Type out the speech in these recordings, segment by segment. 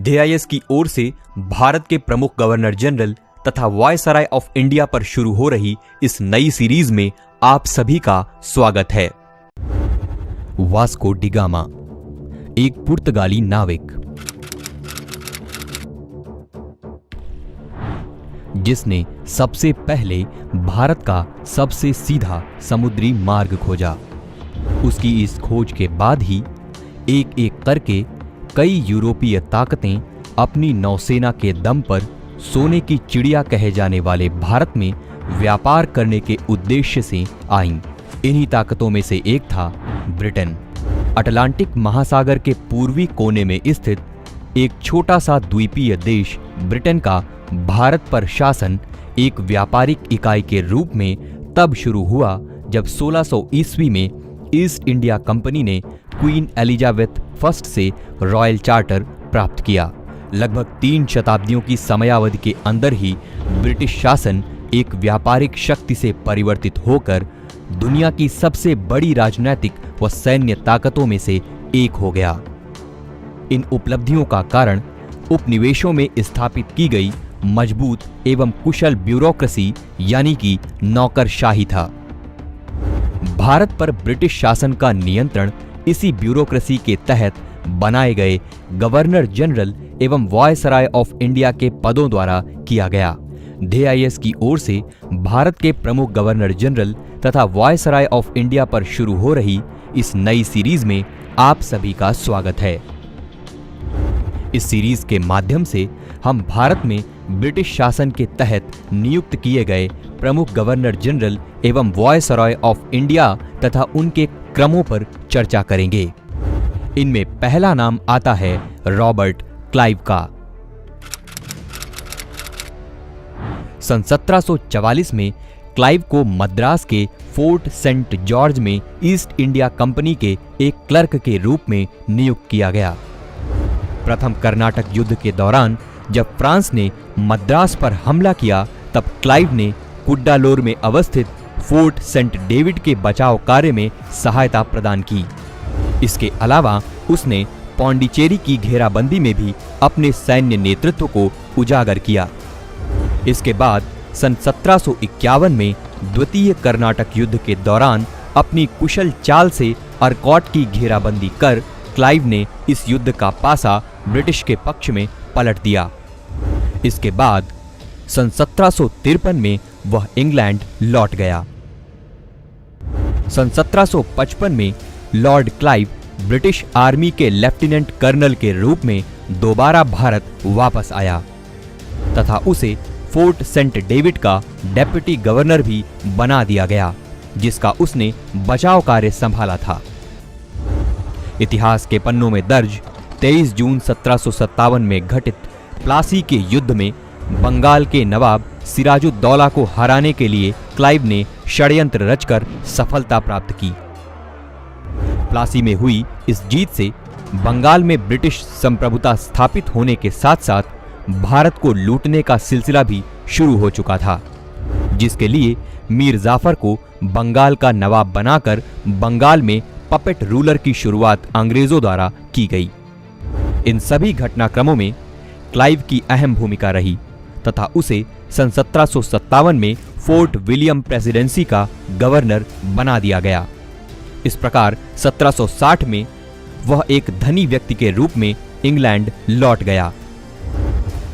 DIS की ओर से भारत के प्रमुख गवर्नर जनरल तथा वायसराय ऑफ इंडिया पर शुरू हो रही इस नई सीरीज में आप सभी का स्वागत है। वास्को डी गामा, एक पुर्तगाली नाविक जिसने सबसे पहले भारत का सबसे सीधा समुद्री मार्ग खोजा। उसकी इस खोज के बाद ही एक एक करके कई यूरोपीय ताकतें अपनी नौसेना के दम पर सोने की चिड़िया कहे जाने वाले भारत में व्यापार करने के उद्देश्य से आईं। इन्हीं ताकतों में से एक था ब्रिटेन। अटलांटिक महासागर के पूर्वी कोने में स्थित एक छोटा सा द्वीपीय देश ब्रिटेन का भारत पर शासन एक व्यापारिक इकाई के रूप में तब शुरू हुआ जब 1600 ईस्वी में ईस्ट इंडिया कंपनी ने क्वीन एलिजाबेथ फर्स्ट से रॉयल चार्टर प्राप्त किया। लगभग 3 शताब्दियों की समयावधि के अंदर ही ब्रिटिश शासन एक व्यापारिक शक्ति से परिवर्तित होकर दुनिया की सबसे बड़ी राजनैतिक व सैन्य ताकतों में से एक हो गया। इन उपलब्धियों का कारण उपनिवेशों में स्थापित की गई मजबूत एवं कुशल ब्यूरोक्रेसी यानी कि नौकरशाही था। भारत पर ब्रिटिश शासन का नियंत्रण इसी ब्यूरोक्रेसी के तहत बनाए गए गवर्नर जनरल एवं वायसराय ऑफ इंडिया के पदों द्वारा किया गया। DIS की ओर से भारत के प्रमुख गवर्नर जनरल तथा वायसराय ऑफ इंडिया पर शुरू हो रही इस नई सीरीज में आप सभी का स्वागत है। इस सीरीज के माध्यम से हम भारत में ब्रिटिश शासन के तहत नियुक्त किए गए प्रमुख गवर्नर जनरल एवं वायसराय ऑफ इंडिया तथा उनके क्रमों पर चर्चा करेंगे। इनमें पहला नाम आता है रॉबर्ट क्लाइव का। सन 1744 में क्लाइव को मद्रास के फोर्ट सेंट जॉर्ज में ईस्ट इंडिया कंपनी के एक क्लर्क के रूप में नियुक्त किया गया। प्रथम कर्नाटक युद्ध के दौरान जब फ्रांस ने मद्रास पर हमला किया तब क्लाइव ने कुड्डालोर में अवस्थित फोर्ट सेंट डेविड के बचाव कार्य में सहायता प्रदान की। इसके अलावा उसने पौंडीचेरी की घेराबंदी में भी अपने सैन्य नेतृत्व को उजागर किया। इसके बाद सन 1751 में द्वितीय कर्नाटक युद्ध के दौरान अपनी कुशल चाल से अर्कॉट की घेराबंदी कर क्लाइव ने इस युद्ध का पासा ब्रिटिश के पक्ष में पलट दिया। इसके बाद सन 1753 में वह इंग्लैंड लौट गया। सन 1755 में लॉर्ड क्लाइव ब्रिटिश आर्मी के लेफ्टिनेंट कर्नल के रूप में दोबारा भारत वापस आया तथा उसे फोर्ट सेंट डेविड का डेप्यूटी गवर्नर भी बना दिया गया, जिसका उसने बचाव कार्य संभाला था। इतिहास के पन्नों में दर्ज 23 जून 1757 में घटित प्लासी के युद्ध में बंगाल के नवाब सिराजुद्दौला को हराने के लिए क्लाइव ने षड्यंत्र रचकर सफलता प्राप्त की। प्लासी में हुई इस जीत से बंगाल में ब्रिटिश संप्रभुता स्थापित होने के साथ साथ भारत को लूटने का सिलसिला भी शुरू हो चुका था, जिसके लिए मीर जाफर को बंगाल का नवाब बनाकर बंगाल में पपेट रूलर की शुरुआत अंग्रेजों द्वारा की गई। इन सभी घटनाक्रमों में क्लाइव की अहम भूमिका रही तथा उसे सन 1757 में फोर्ट विलियम प्रेसिडेंसी का गवर्नर बना दिया गया। इस प्रकार 1760 में वह एक धनी व्यक्ति के रूप में इंग्लैंड लौट गया।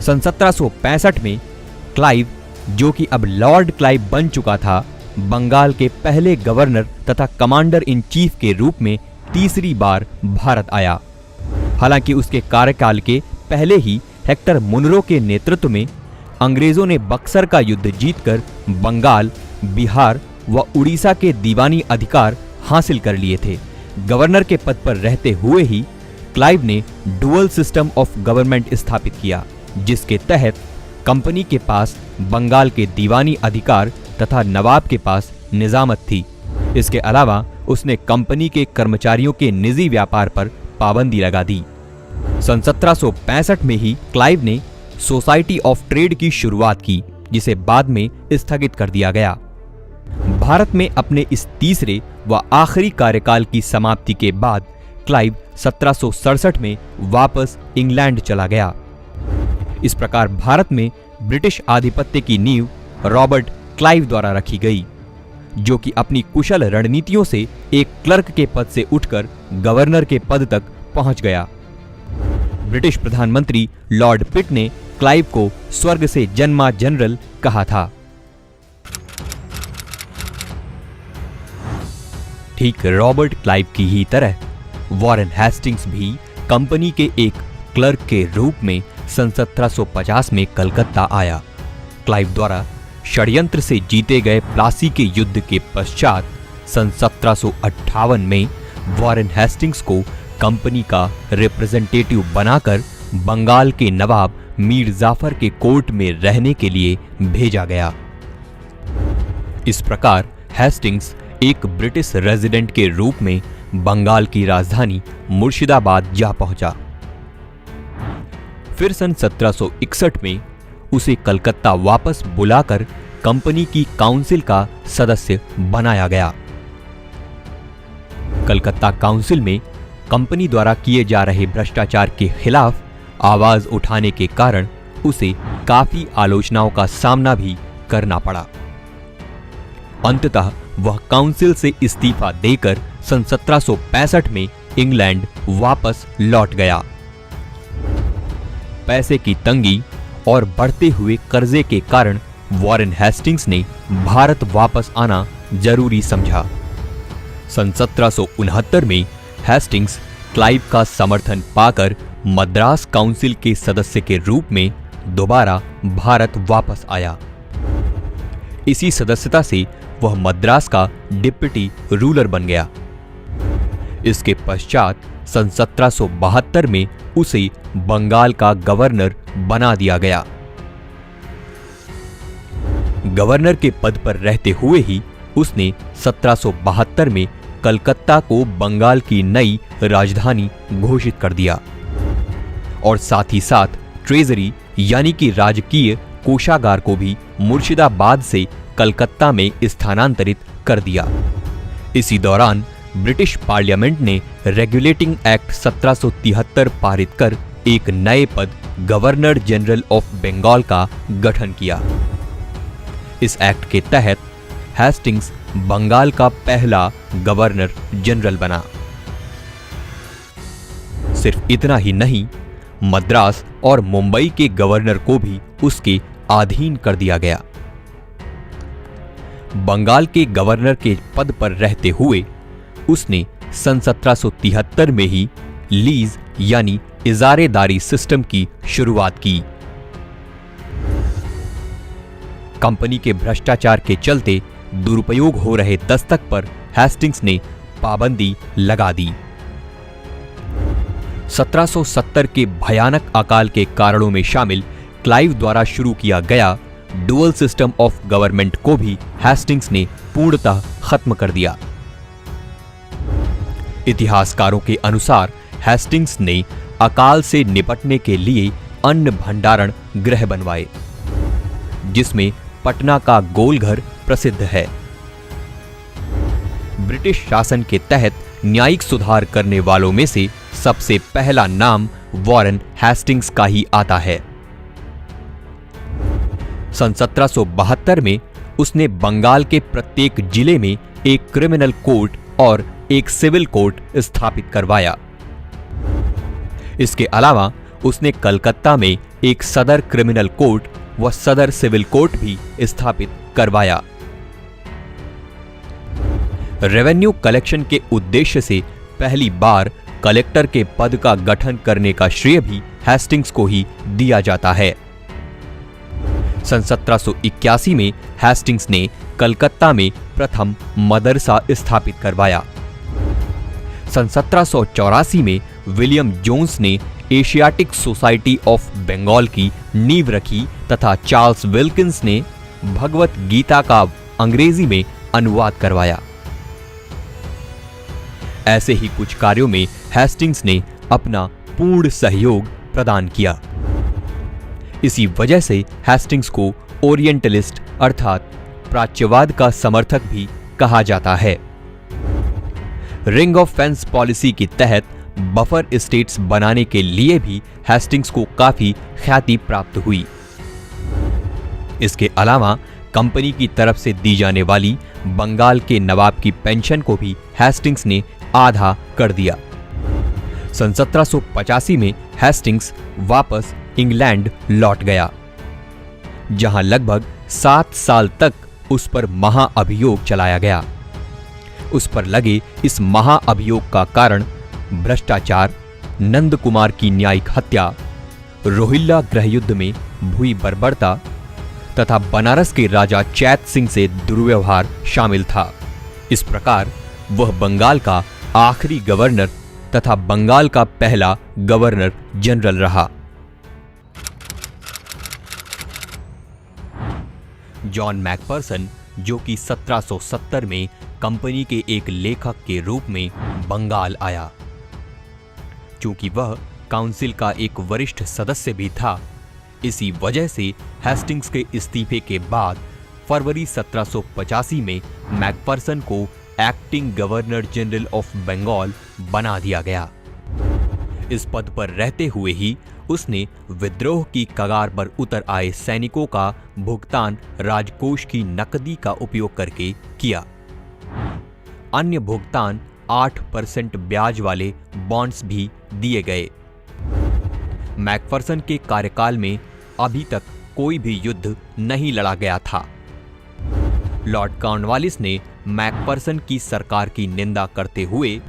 सन 1765 में क्लाइव, जो कि अब लॉर्ड क्लाइव बन चुका था, बंगाल के पहले गवर्नर तथा कमांडर इन चीफ के रूप में तीसरी बार भारत आया। हालांकि उसके कार्यकाल के पहले ही हेक्टर मुनरो के नेतृत्व में अंग्रेजों ने बक्सर का युद्ध जीतकर बंगाल, बिहार व उड़ीसा के दीवानी अधिकार हासिल कर लिए थे। गवर्नर के पद पर रहते हुए ही क्लाइव ने डुअल सिस्टम ऑफ गवर्नमेंट स्थापित किया, जिसके तहत कंपनी के पास बंगाल के दीवानी अधिकार तथा नवाब के पास निजामत थी। इसके अलावा उसने कंपनी के कर्मचारियों के निजी व्यापार पर पाबंदी लगा दी। सन 1765 में ही क्लाइव ने सोसाइटी ऑफ ट्रेड की शुरुआत की, जिसे बाद में स्थगित कर दिया गया। भारत में अपने इस तीसरे व आखिरी कार्यकाल की समाप्ति के बाद क्लाइव 1767 में वापस इंग्लैंड चला गया इस प्रकार भारत में ब्रिटिश आधिपत्य की नींव रॉबर्ट क्लाइव द्वारा रखी गई, जो कि अपनी कुशल रणनीतियों से एक क्लर्क के पद से उठकर गवर्नर के पद तक पहुंच गया। ब्रिटिश प्रधानमंत्री लॉर्ड पिट ने क्लाइव को स्वर्ग से जन्मा जनरल कहा था। ठीक रॉबर्ट क्लाइव की ही तरह वॉरेन हेस्टिंग्स भी कंपनी के एक क्लर्क के रूप में सन 1750 में कलकत्ता आया। क्लाइव द्वारा षड्यंत्र से जीते गए प्लासी के युद्ध के पश्चात सन 1758 में वॉरेन हेस्टिंग्स को कंपनी का रिप्रेजेंटेटिव बनाकर बंगाल के नवाब मीर जाफर के कोर्ट में रहने के लिए भेजा गया। इस प्रकार हेस्टिंग्स एक ब्रिटिश रेजिडेंट के रूप में बंगाल की राजधानी मुर्शिदाबाद जा पहुंचा। फिर सन 1761 में उसे कलकत्ता वापस बुलाकर कंपनी की काउंसिल का सदस्य बनाया गया। कलकत्ता काउंसिल में कंपनी द्वारा किए जा रहे भ्रष्टाचार के खिलाफ आवाज उठाने के कारण उसे काफी आलोचनाओं का सामना भी करना पड़ा। अंततः वह काउंसिल से इस्तीफा देकर सन 1765 में इंग्लैंड वापस लौट गया। पैसे की तंगी और बढ़ते हुए कर्जे के कारण वॉरेन हेस्टिंग्स ने भारत वापस आना जरूरी समझा। सन 1769 में हेस्टिंग्स क्लाइव का समर्थन पाकर मद्रास काउंसिल के सदस्य के रूप में दोबारा भारत वापस आया। इसी सदस्यता से वह मद्रास का डिप्टी रूलर बन गया। इसके पश्चात सन 1772 में उसे बंगाल का गवर्नर बना दिया गया। गवर्नर के पद पर रहते हुए ही उसने 1772 में कलकत्ता को बंगाल की नई राजधानी घोषित कर दिया और साथ ही साथ ट्रेजरी यानी कि राजकीय कोषागार को भी मुर्शिदाबाद से कलकत्ता में स्थानांतरित कर दिया। इसी दौरान ब्रिटिश पार्लियामेंट ने रेगुलेटिंग एक्ट 1773 पारित कर एक नए पद गवर्नर जनरल ऑफ बंगाल का गठन किया। इस एक्ट के तहत हेस्टिंग्स बंगाल का पहला गवर्नर जनरल बना। सिर्फ इतना ही नहीं, मद्रास और मुंबई के गवर्नर को भी उसके अधीन कर दिया गया। बंगाल के गवर्नर के पद पर रहते हुए उसने सन 1773 में ही लीज यानी इजारेदारी सिस्टम की शुरुआत की। कंपनी के भ्रष्टाचार के चलते दुरुपयोग हो रहे दस्तक पर हेस्टिंग्स ने पाबंदी लगा दी। 1770 के भयानक अकाल के कारणों में शामिल क्लाइव द्वारा शुरू किया गया डुअल सिस्टम ऑफ गवर्नमेंट को भी हेस्टिंग्स ने पूर्णतः खत्म कर दिया। इतिहासकारों के अनुसार हेस्टिंग्स ने अकाल से निपटने के लिए अन्न भंडारण गृह बनवाए, जिसमें पटना का गोलघर प्रसिद्ध है। ब्रिटिश शासन के तहत न्यायिक सुधार करने वालों में से सबसे पहला नाम वॉरेन हेस्टिंग्स का ही आता है। सन 1772 में उसने बंगाल के प्रत्येक जिले में एक क्रिमिनल कोर्ट और एक सिविल कोर्ट स्थापित करवाया। इसके अलावा उसने कलकत्ता में एक सदर क्रिमिनल कोर्ट व सदर सिविल कोर्ट भी स्थापित करवाया। रेवेन्यू कलेक्शन के उद्देश्य से पहली बार कलेक्टर के पद का गठन करने का श्रेय भी हेस्टिंग्स को ही दिया जाता है। सन 1781 में हेस्टिंग्स ने कलकत्ता में प्रथम मदरसा स्थापित करवाया। सन 1784 में विलियम जोन्स ने एशियाटिक सोसाइटी ऑफ बंगाल की नींव रखी तथा चार्ल्स विल्किंस ने भगवत गीता का अंग्रेजी में अनुवाद करवाया। ऐसे ही कुछ कार्यों में हेस्टिंग्स ने अपना पूर्ण सहयोग प्रदान किया। इसी वजह से हेस्टिंग्स को ओरिएंटलिस्ट अर्थात प्राच्यवाद का समर्थक भी कहा जाता है। रिंग ऑफ फेंस पॉलिसी के तहत बफर स्टेट्स बनाने के लिए भी हेस्टिंग्स को काफी ख्याति प्राप्त हुई। इसके अलावा कंपनी की तरफ से दी जाने वाली बंगाल के नवाब की पेंशन को भी हेस्टिंग्स ने आधा कर दिया। सन 1785 में हेस्टिंग्स वापस इंग्लैंड लौट गया, जहां लगभग 7 साल तक उस पर महाअभियोग चलाया गया। उस पर लगे इस महाअभियोग का कारण भ्रष्टाचार, नंद कुमार की न्यायिक हत्या, रोहिल्ला गृहयुद्ध में भूमि बर्बरता तथा बनारस के राजा चैत सिंह से दुर्व्यवहार शामिल था। इस प्रकार वह बंगाल का आखिरी गवर्नर तथा बंगाल का पहला गवर्नर जनरल रहा। जॉन मैकफर्सन, जो कि 1770 में कंपनी के एक लेखक के रूप में बंगाल आया, चूंकि वह काउंसिल का एक वरिष्ठ सदस्य भी था, इसी वजह से हेस्टिंग्स के इस्तीफे के बाद फरवरी 1785 में मैकफर्सन को acting governor general of Bengal बना दिया गया। इस पद पर रहते हुए ही उसने विद्रोह की कगार पर उतर आए सैनिकों का भुगतान राजकोष की नकदी का उपयोग करके किया। अन्य भुगतान 8% ब्याज वाले बॉन्ड्स भी दिए गए। मैकफर्सन के कार्यकाल में अभी तक कोई भी युद्ध नहीं लड़ा गया था। लॉर्ड कॉर्नवालिस ने मैकफर्सन की सरकार की निंदा करते हुए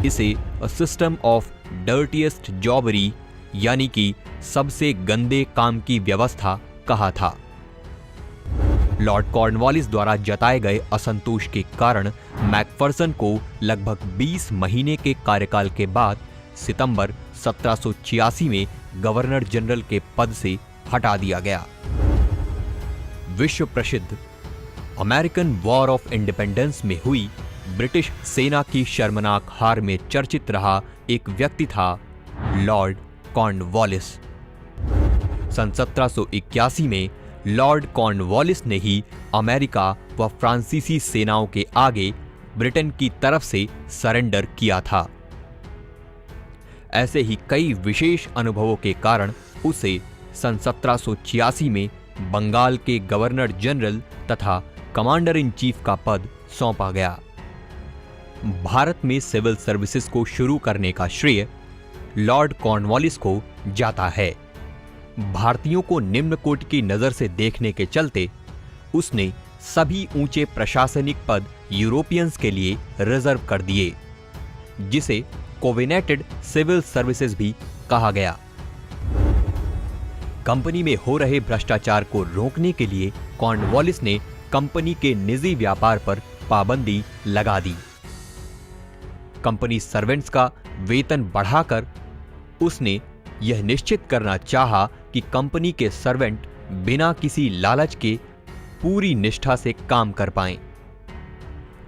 इसे अ सिस्टम ऑफ डर्टिएस्ट जॉबरी, यानी कि सबसे गंदे काम की व्यवस्था कहा था। लॉर्ड कॉर्नवालिस द्वारा जताए गए असंतोष के कारण मैकफर्सन को लगभग 20 महीने के कार्यकाल के बाद सितंबर 1786 में गवर्नर जनरल के पद से हटा दिया गया। विश्व प्रसिद्ध अमेरिकन वॉर ऑफ इंडिपेंडेंस में हुई ब्रिटिश सेना की शर्मनाक हार में चर्चित रहा एक व्यक्ति था लॉर्ड कॉर्नवालिस। सन 1781 में लॉर्ड कॉर्नवालिस ने ही अमेरिका व फ्रांसीसी सेनाओं के आगे ब्रिटेन की तरफ से सरेंडर किया था। ऐसे ही कई विशेष अनुभवों के कारण उसे सन 1786 में बंगाल के गवर्नर जनरल तथा कमांडर इन चीफ का पद सौंपा गया। भारत में सिविल सर्विसेज को शुरू करने का श्रेय लॉर्ड कॉर्नवालिस को जाता है। भारतीयों को निम्न कोटि की नजर से देखने के चलते उसने सभी ऊंचे प्रशासनिक पद यूरोपियंस के लिए रिजर्व कर दिए, जिसे कोविनेटेड सिविल सर्विसेज भी कहा गया। कंपनी में हो रहे भ्रष्टाचार को रोकने के लिए कॉर्नवालिस ने कंपनी के निजी व्यापार पर पाबंदी लगा दी। कंपनी सर्वेंट्स का वेतन बढ़ाकर उसने यह निश्चित करना चाहा कि कंपनी के सर्वेंट बिना किसी लालच के पूरी निष्ठा से काम कर पाएं।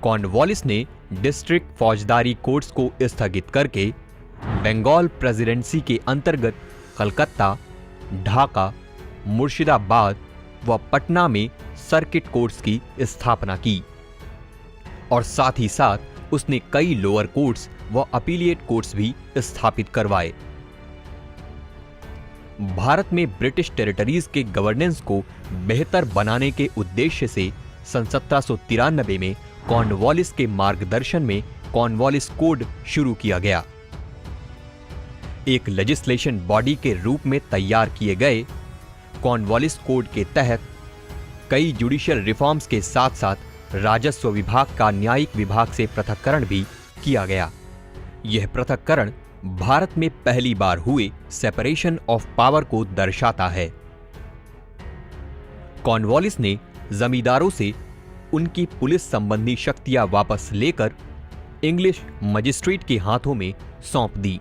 कॉर्नवालिस ने डिस्ट्रिक्ट फौजदारी कोर्ट्स को स्थगित करके बंगाल प्रेसिडेंसी के अंतर्गत कलकत्ता, ढाका, मुर्शिदाबाद व पटना में सर्किट कोर्ट्स की स्थापना की और साथ ही साथ उसने कई लोअर कोर्ट्स व अपीलिएट कोर्ट्स भी स्थापित करवाए। भारत में ब्रिटिश टेरिटरीज के गवर्नेंस को बेहतर बनाने के उद्देश्य से सन 1793 में कॉर्नवालिस के मार्गदर्शन में कॉर्नवालिस कोड शुरू किया गया। एक लेजिस्लेशन बॉडी के रूप में तैयार किए गए कॉर्नवालिस कोड के तहत कई जुडिशियल रिफॉर्म्स के साथ साथ राजस्व विभाग का न्यायिक विभाग से पृथक्करण भी किया गया। यह पृथक्करण भारत में पहली बार हुए सेपरेशन ऑफ पावर को दर्शाता है। कॉर्नवालिस ने जमींदारों से उनकी पुलिस संबंधी शक्तियां वापस लेकर इंग्लिश मजिस्ट्रेट के हाथों में सौंप दी।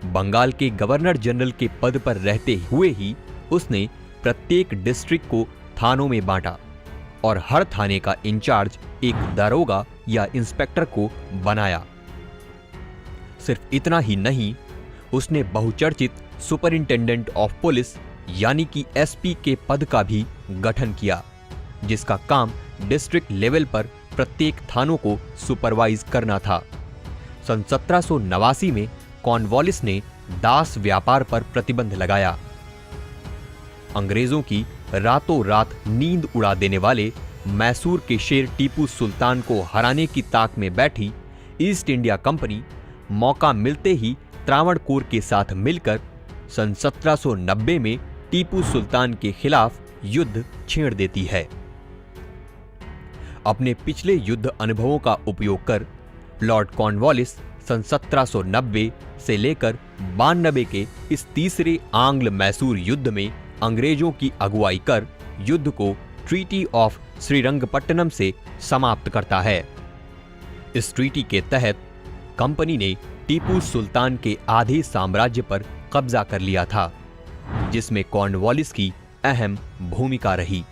बंगाल के गवर्नर जनरल के पद पर रहते हुए ही उसने प्रत्येक डिस्ट्रिक्ट को थानों में बांटा और हर थाने का इंचार्ज एक दरोगा या इंस्पेक्टर को बनाया। सिर्फ इतना ही नहीं, उसने बहुचर्चित सुपरिंटेंडेंट ऑफ पुलिस यानी कि एसपी के पद का भी गठन किया, जिसका काम डिस्ट्रिक्ट लेवल पर प्रत्येक थानों को सुपरवाइज करना था। सन 1789 में कॉर्नवालिस ने दास व्यापार पर प्रतिबंध लगाया। अंग्रेजों की रातों रात नींद उड़ा देने वाले मैसूर के शेर टीपू सुल्तान को हराने की ताक में बैठी ईस्ट इंडिया कंपनी मौका मिलते ही त्रावणकोर के साथ मिलकर सन 1790 में टीपू सुल्तान के खिलाफ युद्ध छेड़ देती है। अपने पिछले युद्ध अनुभवों का उपयोग कर लॉर्ड कॉर्नवालिस सन 1790 से लेकर 92 के इस तीसरे आंग्ल मैसूर युद्ध में अंग्रेजों की अगुवाई कर युद्ध को ट्रीटी ऑफ श्रीरंगपट्टनम से समाप्त करता है। इस ट्रीटी के तहत कंपनी ने टीपू सुल्तान के आधे साम्राज्य पर कब्जा कर लिया था, जिसमें कॉर्नवालिस की अहम भूमिका रही।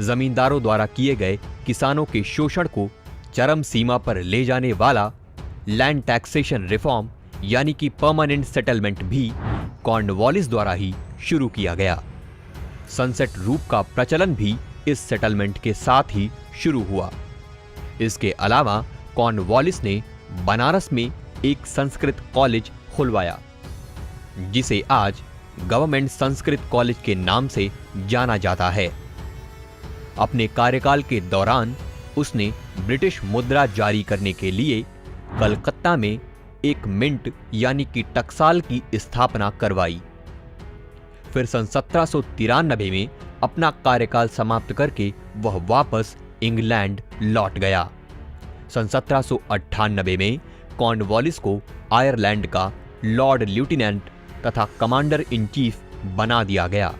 जमींदारों द्वारा किए गए किसानों के शोषण को चरम सीमा पर ले जाने वाला लैंड टैक्सेशन रिफॉर्म यानी कि परमानेंट सेटलमेंट भी कॉर्नवालिस द्वारा ही शुरू किया गया। सनसेट रूप का प्रचलन भी इस सेटलमेंट के साथ ही शुरू हुआ। इसके अलावा कॉर्नवालिस ने बनारस में एक संस्कृत कॉलेज खुलवाया, जिसे आज गवर्नमेंट संस्कृत कॉलेज के नाम से जाना जाता है। अपने कार्यकाल के दौरान उसने ब्रिटिश मुद्रा जारी करने के लिए कलकत्ता में एक मिंट यानी कि टकसाल की स्थापना करवाई। फिर सन 1793 में अपना कार्यकाल समाप्त करके वह वापस इंग्लैंड लौट गया। सन 1798 में कॉर्नवालिस को आयरलैंड का लॉर्ड लेफ्टिनेंट तथा कमांडर इन चीफ बना दिया गया।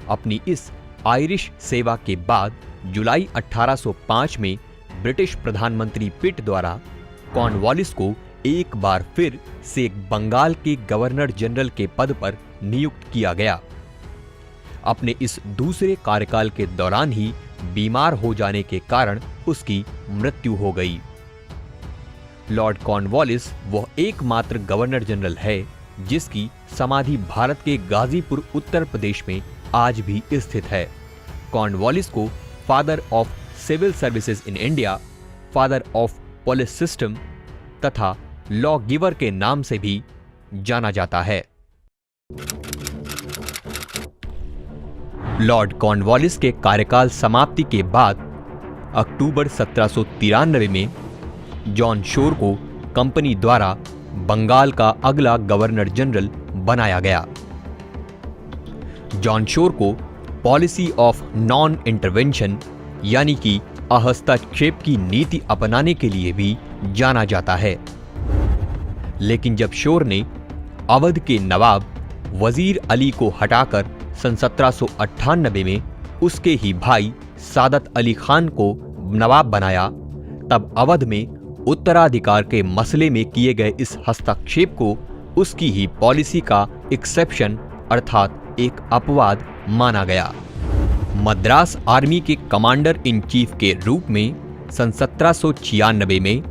अपनी इस आयरिश सेवा के बाद जुलाई 1805 में ब्रिटिश प्रधानमंत्री पिट द्वारा कॉर्नवालिस को एक बार फिर से बंगाल के गवर्नर जनरल के पद पर नियुक्त किया गया। अपने इस दूसरे कार्यकाल के दौरान ही बीमार हो जाने के कारण उसकी मृत्यु हो गई। लॉर्ड कॉर्नवालिस वह एकमात्र गवर्नर जनरल है जिसकी समाधि भारत के गाजीपुर उत्तर प्रदेश में आज भी स्थित है। कॉर्नवालिस को father of civil services in India, father of police system तथा लॉ गिवर के नाम से भी जाना जाता है। लॉर्ड कॉर्नवालिस के कार्यकाल समाप्ति के बाद अक्टूबर 1793 में जॉन शोर को कंपनी द्वारा बंगाल का अगला गवर्नर जनरल बनाया गया। जॉन शोर को पॉलिसी ऑफ नॉन इंटरवेंशन यानी कि हस्तक्षेप की नीति अपनाने के लिए भी जाना जाता है। लेकिन जब शोर ने अवध के नवाब वजीर अली को हटाकर सन 1798 में उसके ही भाई सादत अली खान को नवाब बनाया, तब अवध में उत्तराधिकार के मसले में किए गए इस हस्तक्षेप को उसकी ही पॉलिसी का एक्सेप्शन अर्थात एक अपवाद माना गया। मद्रास आर्मी के कमांडर इन चीफ के रूप में सन 1796 में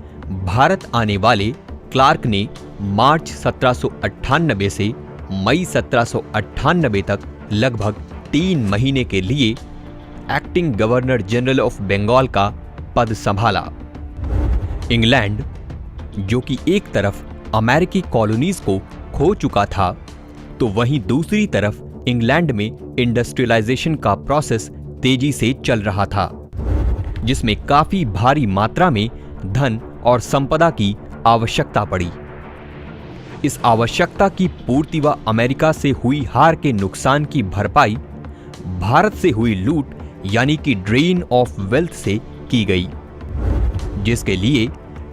भारत आने वाले क्लार्क ने मार्च 1798 से मई 1798 तक लगभग 3 महीने के लिए acting governor general of Bengal का पद संभाला। इंग्लैंड, जो कि एक तरफ अमेरिकी कॉलोनीज को खो चुका था, तो वहीं दूसरी तरफ इंग्लैंड में इंडस्ट्रियलाइजेशन का प्रोसेस तेजी से चल रहा था, जिसमें काफी भारी मात्रा में धन और संपदा की आवश्यकता पड़ी। इस आवश्यकता की पूर्ति व अमेरिका से हुई हार के नुकसान की भरपाई भारत से हुई लूट यानी कि ड्रेन ऑफ वेल्थ से की गई, जिसके लिए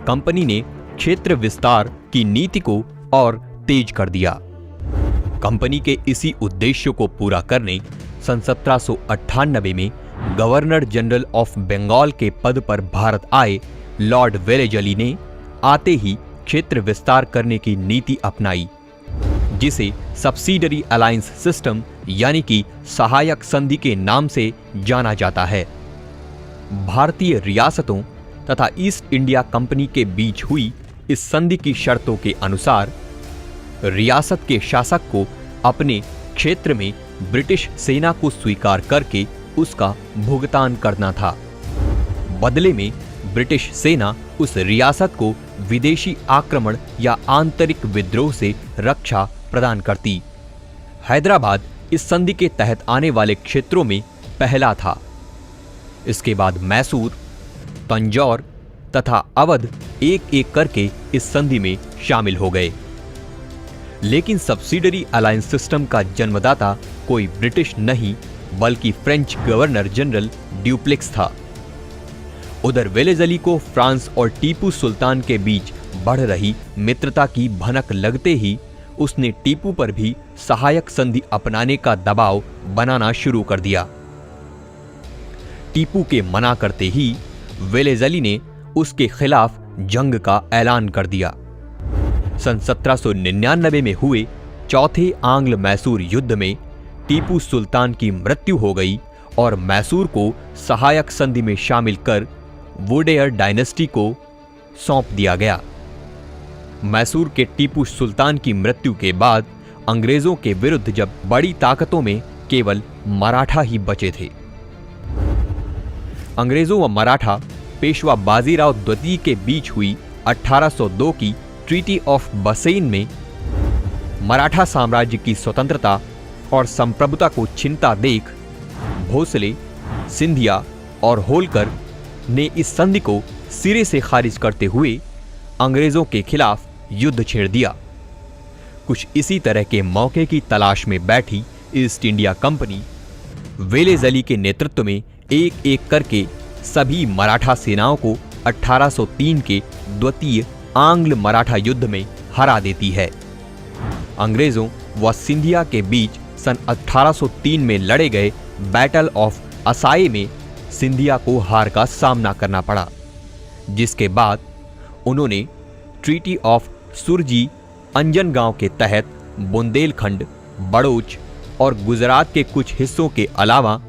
कंपनी ने क्षेत्र विस्तार की नीति को और तेज कर दिया। कंपनी के इसी उद्देश्य को पूरा करने सन 1798 में गवर्नर जनरल ऑफ बंगाल के पद पर भारत आए लॉर्ड वेलेजली ने आते ही क्षेत्र विस्तार करने की नीति अपनाई, जिसे सब्सिडरी अलायंस सिस्टम यानी कि सहायक संधि के नाम से जाना जाता है। भारतीय रियासतों तथा ईस्ट इंडिया कंपनी के बीच हुई इस संधि की शर्तों के अनुसार रियासत के शासक को अपने क्षेत्र में ब्रिटिश सेना को स्वीकार करके उसका भुगतान करना था। बदले में ब्रिटिश सेना उस रियासत को विदेशी आक्रमण या आंतरिक विद्रोह से रक्षा प्रदान करती। हैदराबाद इस संधि के तहत आने वाले क्षेत्रों में पहला था। इसके बाद मैसूर, तंजौर तथा अवध एक एक करके इस संधि में शामिल हो गए। लेकिन सब्सिडरी अलायंस सिस्टम का जन्मदाता कोई ब्रिटिश नहीं बल्कि फ्रेंच गवर्नर जनरल ड्यूप्लेक्स था। उधर वेलेज़ली को फ्रांस और टीपू सुल्तान के बीच बढ़ रही मित्रता की भनक लगते ही उसने टीपू पर भी सहायक संधि अपनाने का दबाव बनाना शुरू कर दिया। टीपू के मना करते ही वेलेज़ली ने उसके खिलाफ जंग का ऐलान कर दिया। सन 1799 में हुए चौथे आंग्ल मैसूर युद्ध में टीपू सुल्तान की मृत्यु हो गई और मैसूर को सहायक संधि में शामिल कर वुडेयर डायनेस्टी को सौंप दिया गया। मैसूर के टीपू सुल्तान की मृत्यु के बाद अंग्रेजों के विरुद्ध जब बड़ी ताकतों में केवल मराठा ही बचे थे। अंग्रेजों व मराठा पेशवा बाजीराव द्वितीय के बीच हुई 1802 की ट्रीटी ऑफ बसेन में मराठा साम्राज्य की स्वतंत्रता और संप्रभुता को छिनता देख भोसले, सिंधिया और होलकर ने इस संधि को सिरे से खारिज करते हुए अंग्रेजों के खिलाफ युद्ध छेड़ दिया। कुछ इसी तरह के मौके की तलाश में बैठी ईस्ट इंडिया कंपनी वेलेज़ली के नेतृत्व में एक एक करके सभी मराठा सेनाओं को 1803 के द्वितीय आंग्ल मराठा युद्ध में हरा देती है। अंग्रेजों व सिंधिया के बीच सन 1803 में लड़े गए बैटल ऑफ असाये में सिंधिया को हार का सामना करना पड़ा, जिसके बाद उन्होंने ट्रीटी ऑफ सुरजी अंजनगांव के तहत बुंदेलखंड, बड़ौच और गुजरात के कुछ हिस्सों के अलावा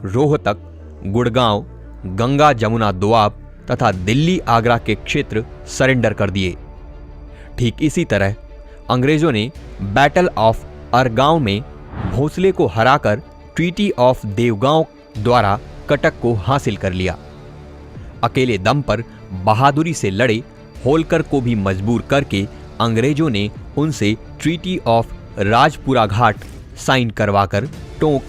रोहतक, गुड़गांव, गंगा जमुना दोआब तथा दिल्ली आगरा के क्षेत्र सरेंडर कर दिए। ठीक इसी तरह अंग्रेजों ने बैटल ऑफ अरगांव में भोसले को हराकर ट्रीटी ऑफ देवगांव द्वारा कटक को हासिल कर लिया। अकेले दम पर बहादुरी से लड़े होलकर को भी मजबूर करके अंग्रेजों ने उनसे treaty of Rajpura Ghat sign करवाकर टोंक,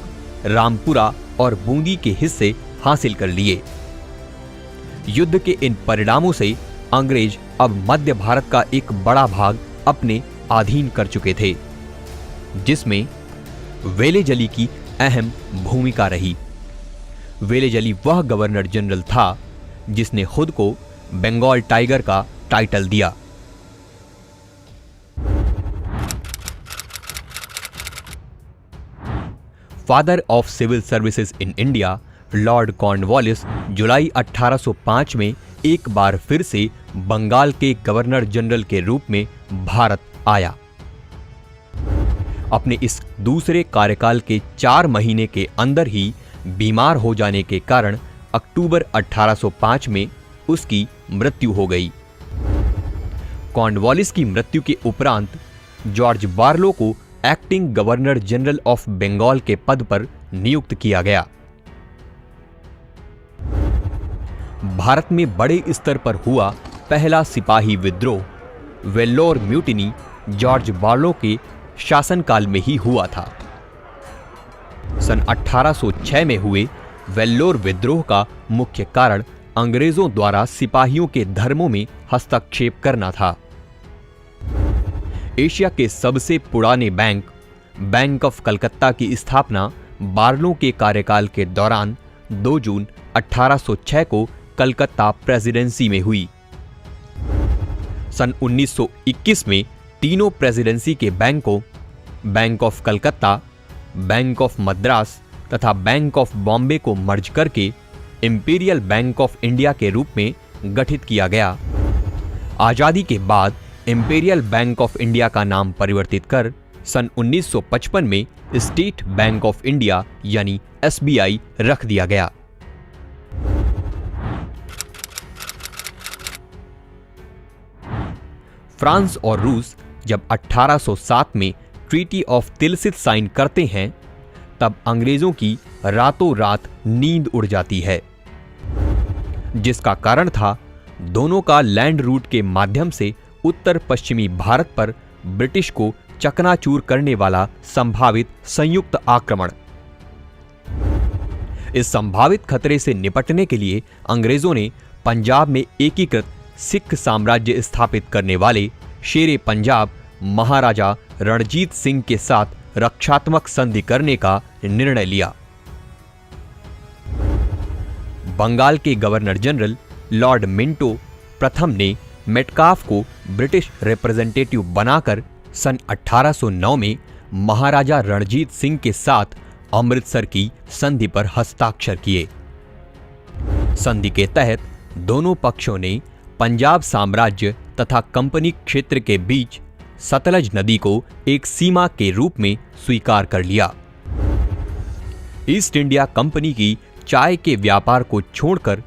रामपुरा और बूंदी के हिस्से हासिल कर लिए। युद्ध के इन परिणामों से अंग्रेज अब मध्य भारत का एक बड़ा भाग अपने अधीन कर चुके थे, जिसमें वेलेज़ली की अहम भूमिका रही। वेलेज़ली वह गवर्नर जनरल था जिसने खुद को बंगाल टाइगर का टाइटल दिया। Father of civil services in India lord Cornwallis जुलाई 1805 में एक बार फिर से बंगाल के गवर्नर जनरल के रूप में भारत आया। अपने इस दूसरे कार्यकाल के 4 महीने के अंदर ही बीमार हो जाने के कारण अक्टूबर 1805 में उसकी मृत्यु हो गई। कॉर्नवालिस की मृत्यु के उपरांत जॉर्ज बार्लो को acting governor general of Bengal के पद पर नियुक्त किया गया। भारत में बड़े स्तर पर हुआ पहला सिपाही विद्रोह वेल्लोर म्यूटिनी जॉर्ज बार्लो के शासनकाल में ही हुआ था। सन 1806 में हुए वेल्लोर विद्रोह का मुख्य कारण अंग्रेजों द्वारा सिपाहियों के धर्मों में हस्तक्षेप करना था। एशिया के सबसे पुराने बैंक ऑफ कलकत्ता की स्थापना बार्लो के कार्यकाल के दौरान 2 जून 1806 को कलकत्ता प्रेसिडेंसी में हुई। सन 1921 में तीनों प्रेसिडेंसी के बैंकों bank of Calcutta, bank of Madras तथा बैंक ऑफ बॉम्बे को मर्ज करके इंपीरियल बैंक ऑफ इंडिया के रूप में गठित किया गया। आजादी के बाद इंपीरियल बैंक ऑफ इंडिया का नाम परिवर्तित कर सन 1955 में स्टेट बैंक ऑफ इंडिया यानी SBI रख दिया गया। फ्रांस और रूस जब 1807 में ट्रीटी ऑफ तिलसित साइन करते हैं, तब अंग्रेजों की रातों रात नींद उड़ जाती है, जिसका कारण था दोनों का लैंड रूट के माध्यम से उत्तर पश्चिमी भारत पर ब्रिटिश को चकनाचूर करने वाला संभावित संयुक्त आक्रमण। इस संभावित खतरे से निपटने के लिए अंग्रेजों ने पंजाब में एकीकृत सिख साम्राज्य स्थापित करने वाले शेरे पंजाब महाराजा रणजीत सिंह के साथ रक्षात्मक संधि करने का निर्णय लिया। बंगाल के गवर्नर जनरल लॉर्ड मिंटो प्रथम ने मेटकाफ को ब्रिटिश रिप्रेजेंटेटिव बनाकर सन 1809 में महाराजा रणजीत सिंह के साथ अमृतसर की संधि पर हस्ताक्षर किए। संधि के तहत दोनों पक्षों ने पंजाब साम्राज्य तथा कंपनी क्षेत्र के बीच सतलज नदी को एक सीमा के रूप में स्वीकार कर लिया। ईस्ट इंडिया कंपनी की चाय के व्यापार को छोड़कर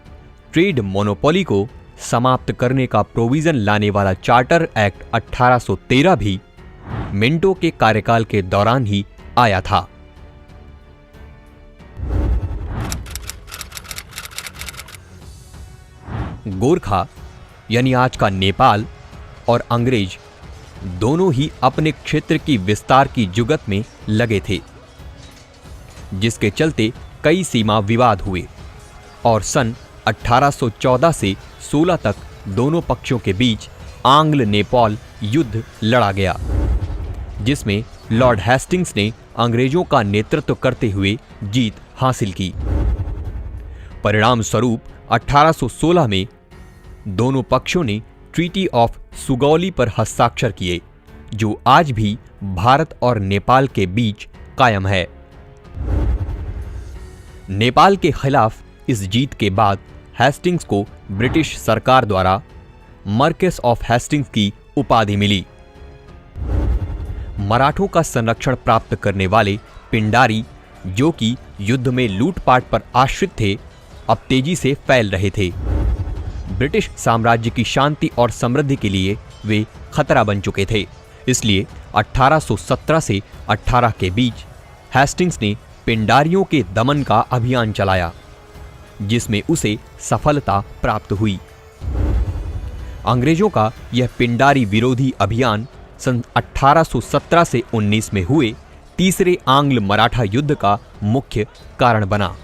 ट्रेड मोनोपोली को समाप्त करने का प्रोविजन लाने वाला चार्टर एक्ट 1813 भी मिंटो के कार्यकाल के दौरान ही आया था। गोरखा यानी आज का नेपाल और अंग्रेज दोनों ही अपने क्षेत्र की विस्तार की जुगत में लगे थे, जिसके चलते कई सीमा विवाद हुए और सन 1814 से 16 तक दोनों पक्षों के बीच आंग्ल नेपाल युद्ध लड़ा गया, जिसमें लॉर्ड हेस्टिंग्स ने अंग्रेजों का नेतृत्व करते हुए जीत हासिल की। परिणाम स्वरूप 1816 में दोनों पक्षों ने ट्रीटी ऑफ सुगौली पर हस्ताक्षर किए, जो आज भी भारत और नेपाल के बीच कायम है। नेपाल के खिलाफ इस जीत के बाद हेस्टिंग्स को ब्रिटिश सरकार द्वारा मार्क्वेस ऑफ हेस्टिंग्स की उपाधि मिली। मराठों का संरक्षण प्राप्त करने वाले पिंडारी, जो कि युद्ध में लूटपाट पर आश्रित थे, अब तेजी से फैल रहे थे। ब्रिटिश साम्राज्य की शांति और समृद्धि के लिए वे खतरा बन चुके थे। इसलिए 1817 से 18 के बीच हेस्टिंग्स ने पिंडारियों के दमन का अभियान चलाया, जिसमें उसे सफलता प्राप्त हुई। अंग्रेजों का यह पिंडारी विरोधी अभियान सन 1817 से 19 में हुए तीसरे आंग्ल मराठा युद्ध का मुख्य कारण बना।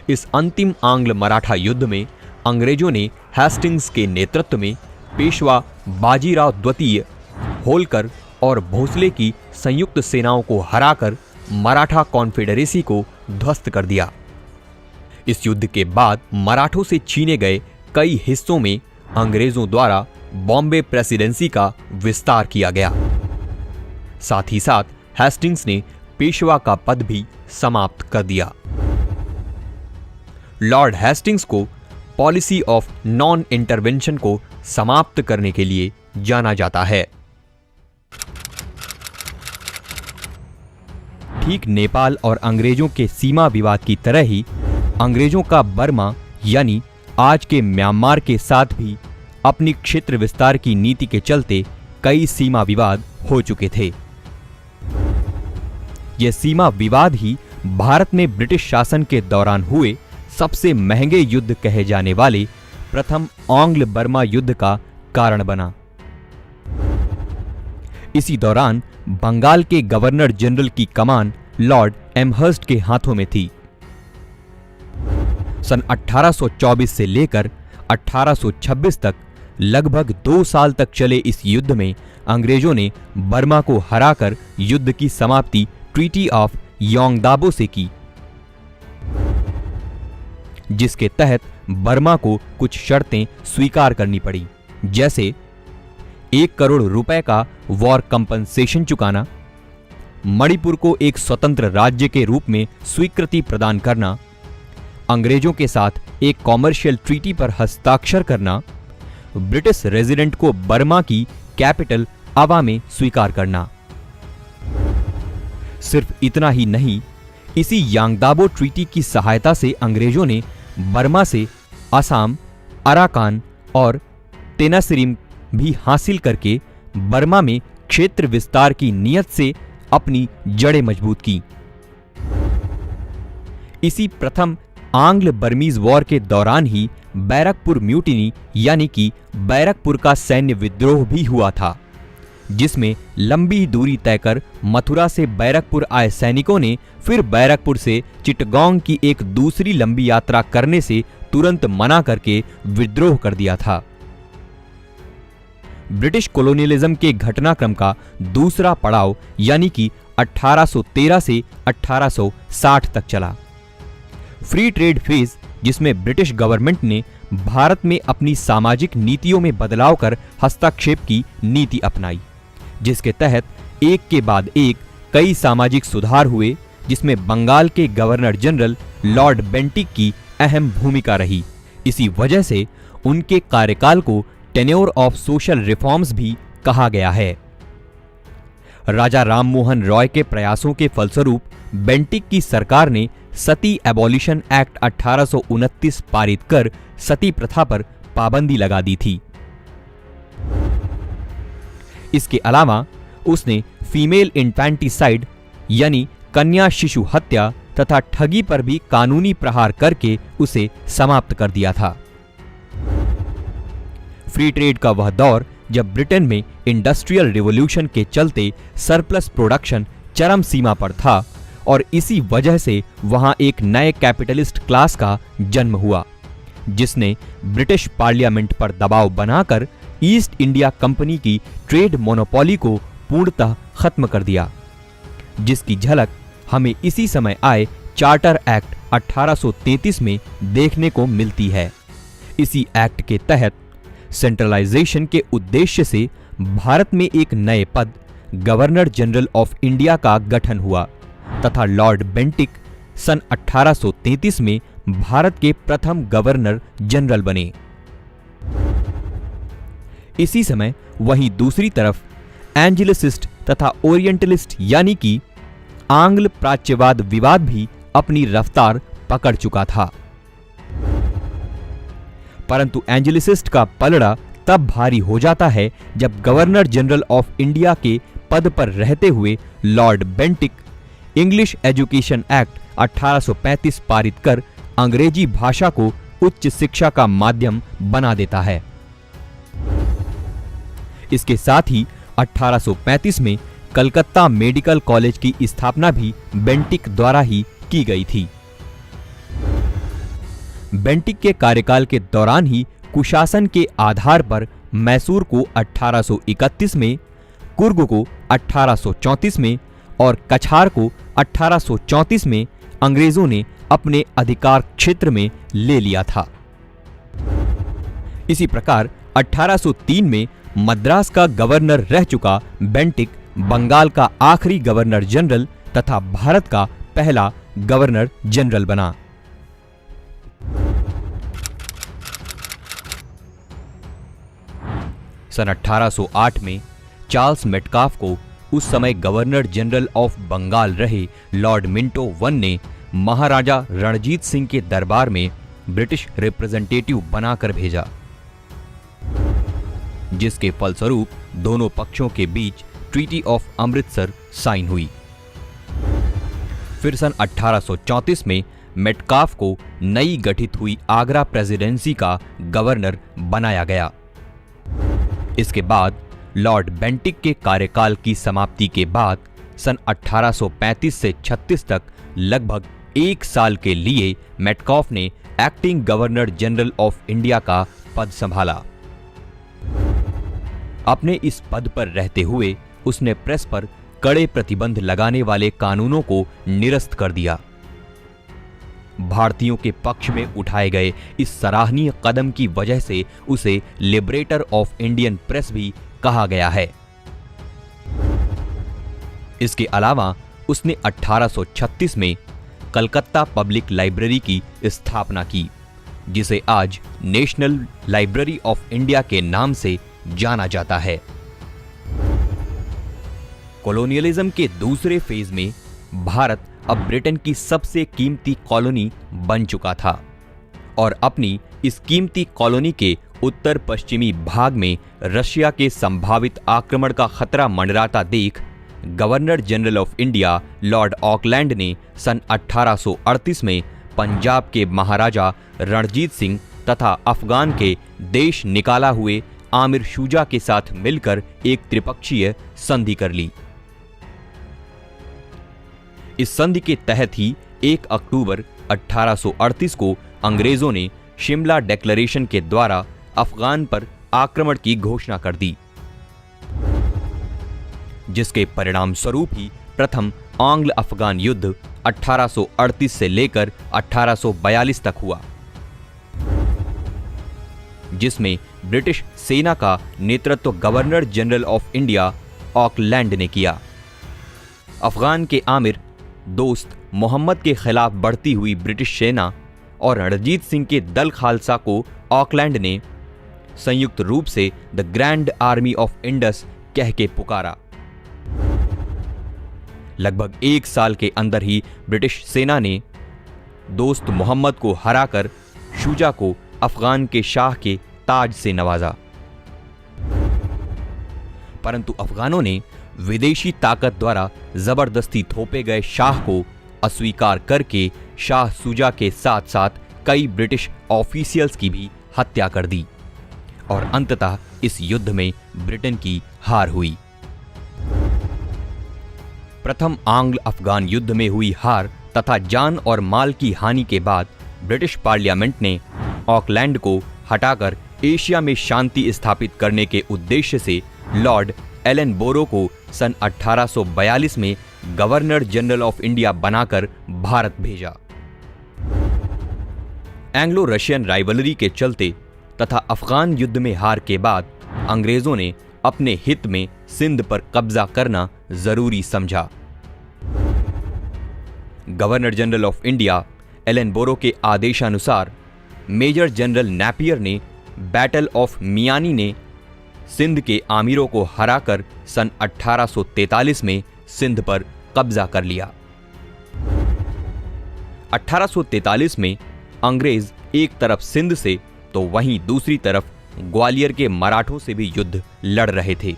इस अंतिम आंग्ल मराठा युद्ध में अंग्रेजों ने हेस्टिंग्स के नेतृत्व में पेशवा बाजीराव द्वितीय, होलकर और भोसले की संयुक्त सेनाओं को हराकर मराठा कॉन्फेडरेसी को ध्वस्त कर दिया। इस युद्ध के बाद मराठों से छीने गए कई हिस्सों में अंग्रेजों द्वारा बॉम्बे प्रेसिडेंसी का विस्तार किया गया। साथ ही साथ हेस्टिंग्स ने पेशवा का पद भी समाप्त कर दिया। लॉर्ड हेस्टिंग्स को पॉलिसी ऑफ नॉन इंटरवेंशन को समाप्त करने के लिए जाना जाता है। ठीक नेपाल और अंग्रेजों के सीमा विवाद की तरह ही अंग्रेजों का बर्मा यानी आज के म्यांमार के साथ भी अपनी क्षेत्र विस्तार की नीति के चलते कई सीमा विवाद हो चुके थे। यह सीमा विवाद ही भारत में ब्रिटिश शासन के दौरान हुए सबसे महंगे युद्ध कहे जाने वाले प्रथम आंग्ल बर्मा युद्ध का कारण बना। इसी दौरान बंगाल के गवर्नर जनरल की कमान लॉर्ड एमहर्स्ट के हाथों में थी। सन 1824 से लेकर 1826 तक लगभग 2 साल तक चले इस युद्ध में अंग्रेजों ने बर्मा को हराकर युद्ध की समाप्ति ट्रीटी ऑफ योंगदाबो से की, जिसके तहत बर्मा को कुछ शर्तें स्वीकार करनी पड़ी, जैसे 1 करोड़ रुपए का वॉर कंपनसेशन चुकाना, मणिपुर को एक स्वतंत्र राज्य के रूप में स्वीकृति प्रदान करना, अंग्रेजों के साथ एक कॉमर्शियल ट्रीटी पर हस्ताक्षर करना, ब्रिटिश रेजिडेंट को बर्मा की कैपिटल अवा में स्वीकार करना। सिर्फ इतना ही नहीं, इसी यांगदाबो ट्रीटी की सहायता से अंग्रेजों ने बर्मा से असम, अराकान और तेनासिरिम भी हासिल करके बर्मा में क्षेत्र विस्तार की नीयत से अपनी जड़ें मजबूत की। इसी प्रथम आंग्ल बर्मीज वॉर के दौरान ही बैरकपुर म्यूटिनी यानी कि बैरकपुर का सैन्य विद्रोह भी हुआ था, जिसमें लंबी दूरी तय कर मथुरा से बैरकपुर आए सैनिकों ने फिर बैरकपुर से चिटगांव की एक दूसरी लंबी यात्रा करने से तुरंत मना करके विद्रोह कर दिया था। ब्रिटिश कोलोनियलिज्म के घटनाक्रम का दूसरा पड़ाव यानी कि 1813 से 1860 तक चला। फ्री ट्रेड फेज, जिसमें ब्रिटिश गवर्नमेंट ने भारत में अपनी सामाजिक नीतियों में बदलाव कर हस्तक्षेप की नीति अपनाई, जिसके तहत एक के बाद एक कई सामाजिक सुधार हुए, जिसमें बंगाल के गवर्नर जनरल लॉर्ड बेंटिक की अहम भूमिका रही। इसी वजह से उनके कार्यकाल को टेन्योर ऑफ सोशल रिफॉर्म्स भी कहा गया है। राजा राममोहन रॉय के प्रयासों के फलस्वरूप बेंटिक की सरकार ने सती एबॉलिशन एक्ट 1829 पारित कर सती प्रथा पर पाबंदी लगा दी थी। इसके अलावा उसने फीमेल इन्फेंटिसाइड यानी कन्या शिशु हत्या तथा ठगी पर भी कानूनी प्रहार करके उसे समाप्त कर दिया था। फ्री ट्रेड का वह दौर जब ब्रिटेन में इंडस्ट्रियल रिवॉल्यूशन के चलते सरप्लस प्रोडक्शन चरम सीमा पर था और इसी वजह से वहां एक नए कैपिटलिस्ट क्लास का जन्म हुआ, जिसने ब्रिटिश पार्लियामेंट पर दबाव बनाकर ईस्ट इंडिया कंपनी की ट्रेड मोनोपोली को पूर्णतः खत्म कर दिया, जिसकी झलक हमें इसी समय आए चार्टर एक्ट 1833 में देखने को मिलती है। इसी एक्ट के तहत सेंट्रलाइजेशन के उद्देश्य से भारत में एक नए पद गवर्नर जनरल ऑफ इंडिया का गठन हुआ तथा लॉर्ड बेंटिक सन 1833 में भारत के प्रथम गवर्नर जनरल बने। इसी समय वहीं दूसरी तरफ एंजेलिसिस्ट तथा ओरिएंटलिस्ट यानी कि आंग्ल प्राच्यवाद विवाद भी अपनी रफ्तार पकड़ चुका था। परंतु एंजेलिसिस्ट का पलड़ा तब भारी हो जाता है जब गवर्नर जनरल ऑफ इंडिया के पद पर रहते हुए Lord Bentinck English education act 1835 पारित कर अंग्रेजी भाषा को उच्च शिक्षा का माध्यम बना देता है। इसके साथ ही 1835 में कलकत्ता मेडिकल कॉलेज की स्थापना भी बेंटिक द्वारा ही की गई थी। बेंटिक के कार्यकाल के दौरान ही कुशासन के आधार पर मैसूर को 1831 में, कुर्ग को 1834 में और कछार को 1834 में अंग्रेजों ने अपने अधिकार क्षेत्र में ले लिया था। इसी प्रकार 1803 में मद्रास का गवर्नर रह चुका बेंटिक बंगाल का आखिरी गवर्नर जनरल तथा भारत का पहला गवर्नर जनरल बना। सन 1808 में चार्ल्स मेटकाफ को उस समय गवर्नर जनरल ऑफ बंगाल रहे लॉर्ड मिंटो वन ने महाराजा रणजीत सिंह के दरबार में ब्रिटिश रिप्रेजेंटेटिव बनाकर भेजा, जिसके फलस्वरूप दोनों पक्षों के बीच ट्रीटी ऑफ अमृतसर साइन हुई। फिर सन 1834 में मेटकाफ को नई गठित हुई आगरा प्रेसिडेंसी का गवर्नर बनाया गया। इसके बाद लॉर्ड बेंटिक के कार्यकाल की समाप्ति के बाद सन 1835 से 36 तक लगभग एक साल के लिए मेटकाफ ने acting governor general of India का पद संभाला। अपने इस पद पर रहते हुए उसने प्रेस पर कड़े प्रतिबंध लगाने वाले कानूनों को निरस्त कर दिया। भारतीयों के पक्ष में उठाए गए इस सराहनीय कदम की वजह से उसे लिबरेटर ऑफ इंडियन प्रेस भी कहा गया है। इसके अलावा उसने 1836 में कलकत्ता पब्लिक लाइब्रेरी की स्थापना की, जिसे आज नेशनल लाइब्रेरी ऑफ इंडिया के नाम से जाना जाता है। कॉलोनियलिज्म के दूसरे फेज में भारत अब ब्रिटेन की सबसे कीमती कॉलोनी बन चुका था और अपनी इस कीमती कॉलोनी के उत्तर पश्चिमी भाग में रशिया के संभावित आक्रमण का खतरा मंडराता देख governor general of India Lord Auckland ने सन 1838 में पंजाब के महाराजा रणजीत सिंह तथा अफगान के देश निकाला हुए आमिर शुजा के साथ मिलकर एक त्रिपक्षीय संधि कर ली। इस संधि के तहत ही 1 अक्टूबर 1838 को अंग्रेजों ने शिमला डिक्लेरेशन के द्वारा अफगान पर आक्रमण की घोषणा कर दी, जिसके परिणाम स्वरूप ही प्रथम आंग्ल अफगान युद्ध 1838 से लेकर 1842 तक हुआ, जिसमें ब्रिटिश सेना का नेतृत्व governor general of India Auckland ने किया। अफगान के आमिर दोस्त मोहम्मद के खिलाफ बढ़ती हुई ब्रिटिश सेना और रणजीत सिंह के दल खालसा को ऑकलैंड ने संयुक्त रूप से the grand army of Indus कह के पुकारा। लगभग 1 साल के अंदर ही ब्रिटिश सेना ने दोस्त मोहम्मद को हराकर शुजा को अफगान के शाह के ताज से नवाजा। परंतु अफगानों ने विदेशी ताकत द्वारा जबरदस्ती थोपे गए शाह को अस्वीकार करके शाह शुजा के साथ साथ कई ब्रिटिश ऑफिशियल्स की भी हत्या कर दी और अंततः इस युद्ध में ब्रिटेन की हार हुई। प्रथम आंग्ल अफगान युद्ध में हुई हार तथा जान और माल की हानि के बाद ब्रिटिश पार्लियामेंट ने ऑकलैंड को हटाकर एशिया में शांति स्थापित करने के उद्देश्य से लॉर्ड एलनबोरो को सन 1842 में गवर्नर जनरल ऑफ इंडिया बनाकर भारत भेजा। एंग्लो रशियन राइवलरी के चलते तथा अफगान युद्ध में हार के बाद अंग्रेजों ने अपने हित में सिंध पर कब्जा करना जरूरी समझा। गवर्नर जनरल ऑफ इंडिया एलनबोरो के आदेशानुसार मेजर जनरल नैपियर ने बैटल ऑफ मियानी ने सिंध के आमिरों को हराकर सन 1843 में सिंध पर कब्जा कर लिया। 1843 में अंग्रेज एक तरफ सिंध से तो वहीं दूसरी तरफ ग्वालियर के मराठों से भी युद्ध लड़ रहे थे।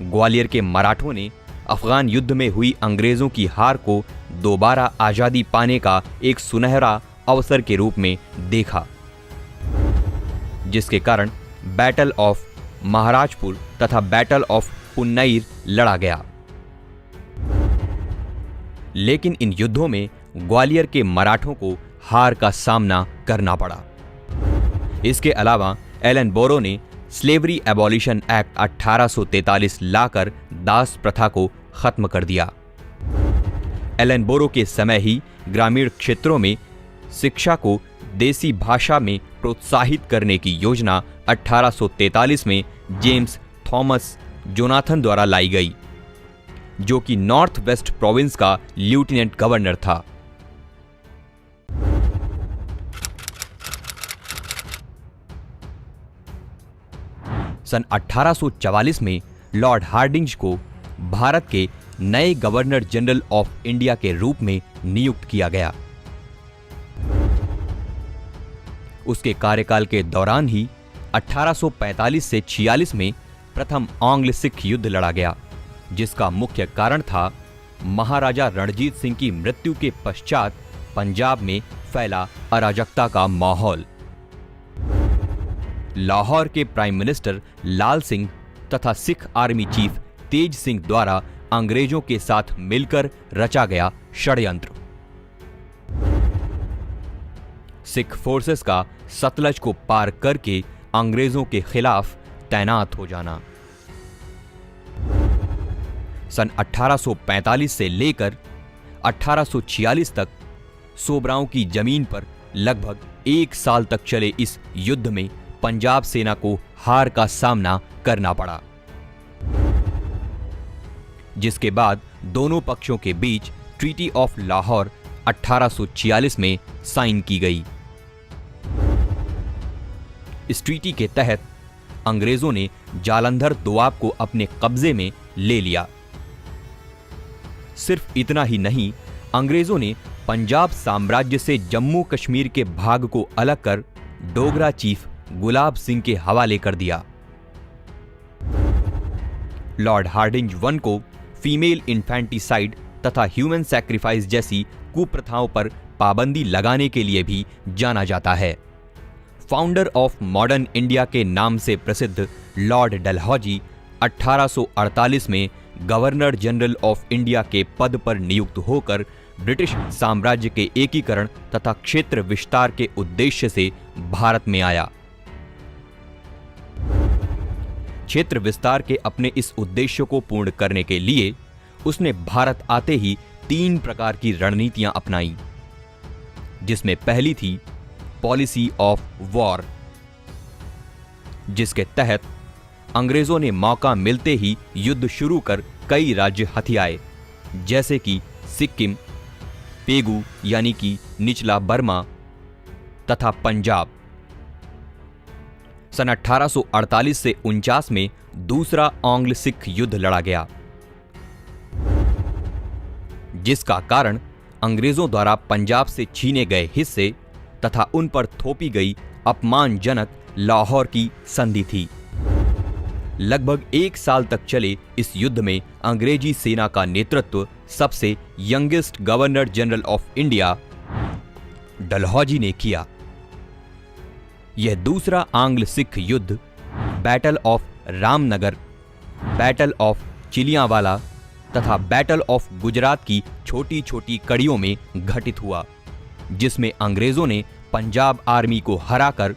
ग्वालियर के मराठों ने अफगान युद्ध में हुई अंग्रेजों की हार को दोबारा आजादी पाने का एक सुनहरा अवसर के रूप में देखा, जिसके कारण बैटल ऑफ महाराजपुर तथा बैटल ऑफ पुन्नईर लड़ा गया। लेकिन इन युद्धों में ग्वालियर के मराठों को हार का सामना करना पड़ा। इसके अलावा एलनबोरो ने स्लेवरी एबॉलिशन एक्ट 1843 लाकर दास प्रथा को खत्म कर दिया। एलनबोरो के समय ही ग्रामीण क्षेत्रों में शिक्षा को देसी भाषा में प्रोत्साहित करने की योजना 1843 में जेम्स थॉमस जोनाथन द्वारा लाई गई, जो कि नॉर्थ वेस्ट प्रोविंस का लेफ्टिनेंट गवर्नर था। सन 1844 में लॉर्ड हार्डिंज को भारत के नए गवर्नर जनरल ऑफ इंडिया के रूप में नियुक्त किया गया। उसके कार्यकाल के दौरान ही 1845 से 46 में प्रथम आंग्ल सिख युद्ध लड़ा गया, जिसका मुख्य कारण था महाराजा रणजीत सिंह की मृत्यु के पश्चात पंजाब में फैला अराजकता का माहौल। लाहौर के प्राइम मिनिस्टर लाल सिंह तथा सिख आर्मी चीफ तेज सिंह द्वारा अंग्रेजों के साथ मिलकर रचा गया षड्यंत्र। सिख फोर्सेस का सतलज को पार करके अंग्रेजों के खिलाफ तैनात हो जाना। सन 1845 से लेकर 1846 तक सोबराओं की जमीन पर लगभग 1 साल तक चले इस युद्ध में पंजाब सेना को हार का सामना करना पड़ा, जिसके बाद दोनों पक्षों के बीच ट्रीटी ऑफ लाहौर 1846 में साइन की गई। इस ट्रीटी के तहत अंग्रेजों ने जालंधर दोआब को अपने कब्जे में ले लिया। सिर्फ इतना ही नहीं, अंग्रेजों ने पंजाब साम्राज्य से जम्मू कश्मीर के भाग को अलग कर डोगरा चीफ गुलाब सिंह के हवाले कर दिया। लॉर्ड हार्डिंज 1 को फीमेल इन्फेंटिसाइड तथा ह्यूमन सैक्रिफाइस जैसी कुप्रथाओं पर पाबंदी लगाने के लिए भी जाना जाता है। फाउंडर ऑफ मॉडर्न इंडिया के नाम से प्रसिद्ध लॉर्ड डलहौजी 1848 में गवर्नर जनरल ऑफ इंडिया के पद पर नियुक्त होकर ब्रिटिश साम्राज्य के एकीकरण तथा क्षेत्र विस्तार के उद्देश्य से भारत में आया। क्षेत्र विस्तार के अपने इस उद्देश्य को पूर्ण करने के लिए उसने भारत आते ही 3 प्रकार की रणनीतियां अपनाई, जिसमें पहली थी पॉलिसी ऑफ वॉर, जिसके तहत अंग्रेजों ने मौका मिलते ही युद्ध शुरू कर कई राज्य हथियाए, जैसे कि सिक्किम, पेगू यानी कि निचला बर्मा तथा पंजाब। सन 1848 से 49 में दूसरा आंग्ल सिख युद्ध लड़ा गया, जिसका कारण अंग्रेजों द्वारा पंजाब से छीने गए हिस्से तथा उन पर थोपी गई अपमानजनक लाहौर की संधि थी। लगभग 1 साल तक चले इस युद्ध में अंग्रेजी सेना का नेतृत्व सबसे youngest governor general of India Dalhousie ने किया। यह दूसरा आंग्ल सिख युद्ध battle of Ramnagar, battle of Chillianwala तथा बैटल ऑफ गुजरात की छोटी छोटी कड़ियों में घटित हुआ, जिसमें अंग्रेजों ने पंजाब आर्मी को हराकर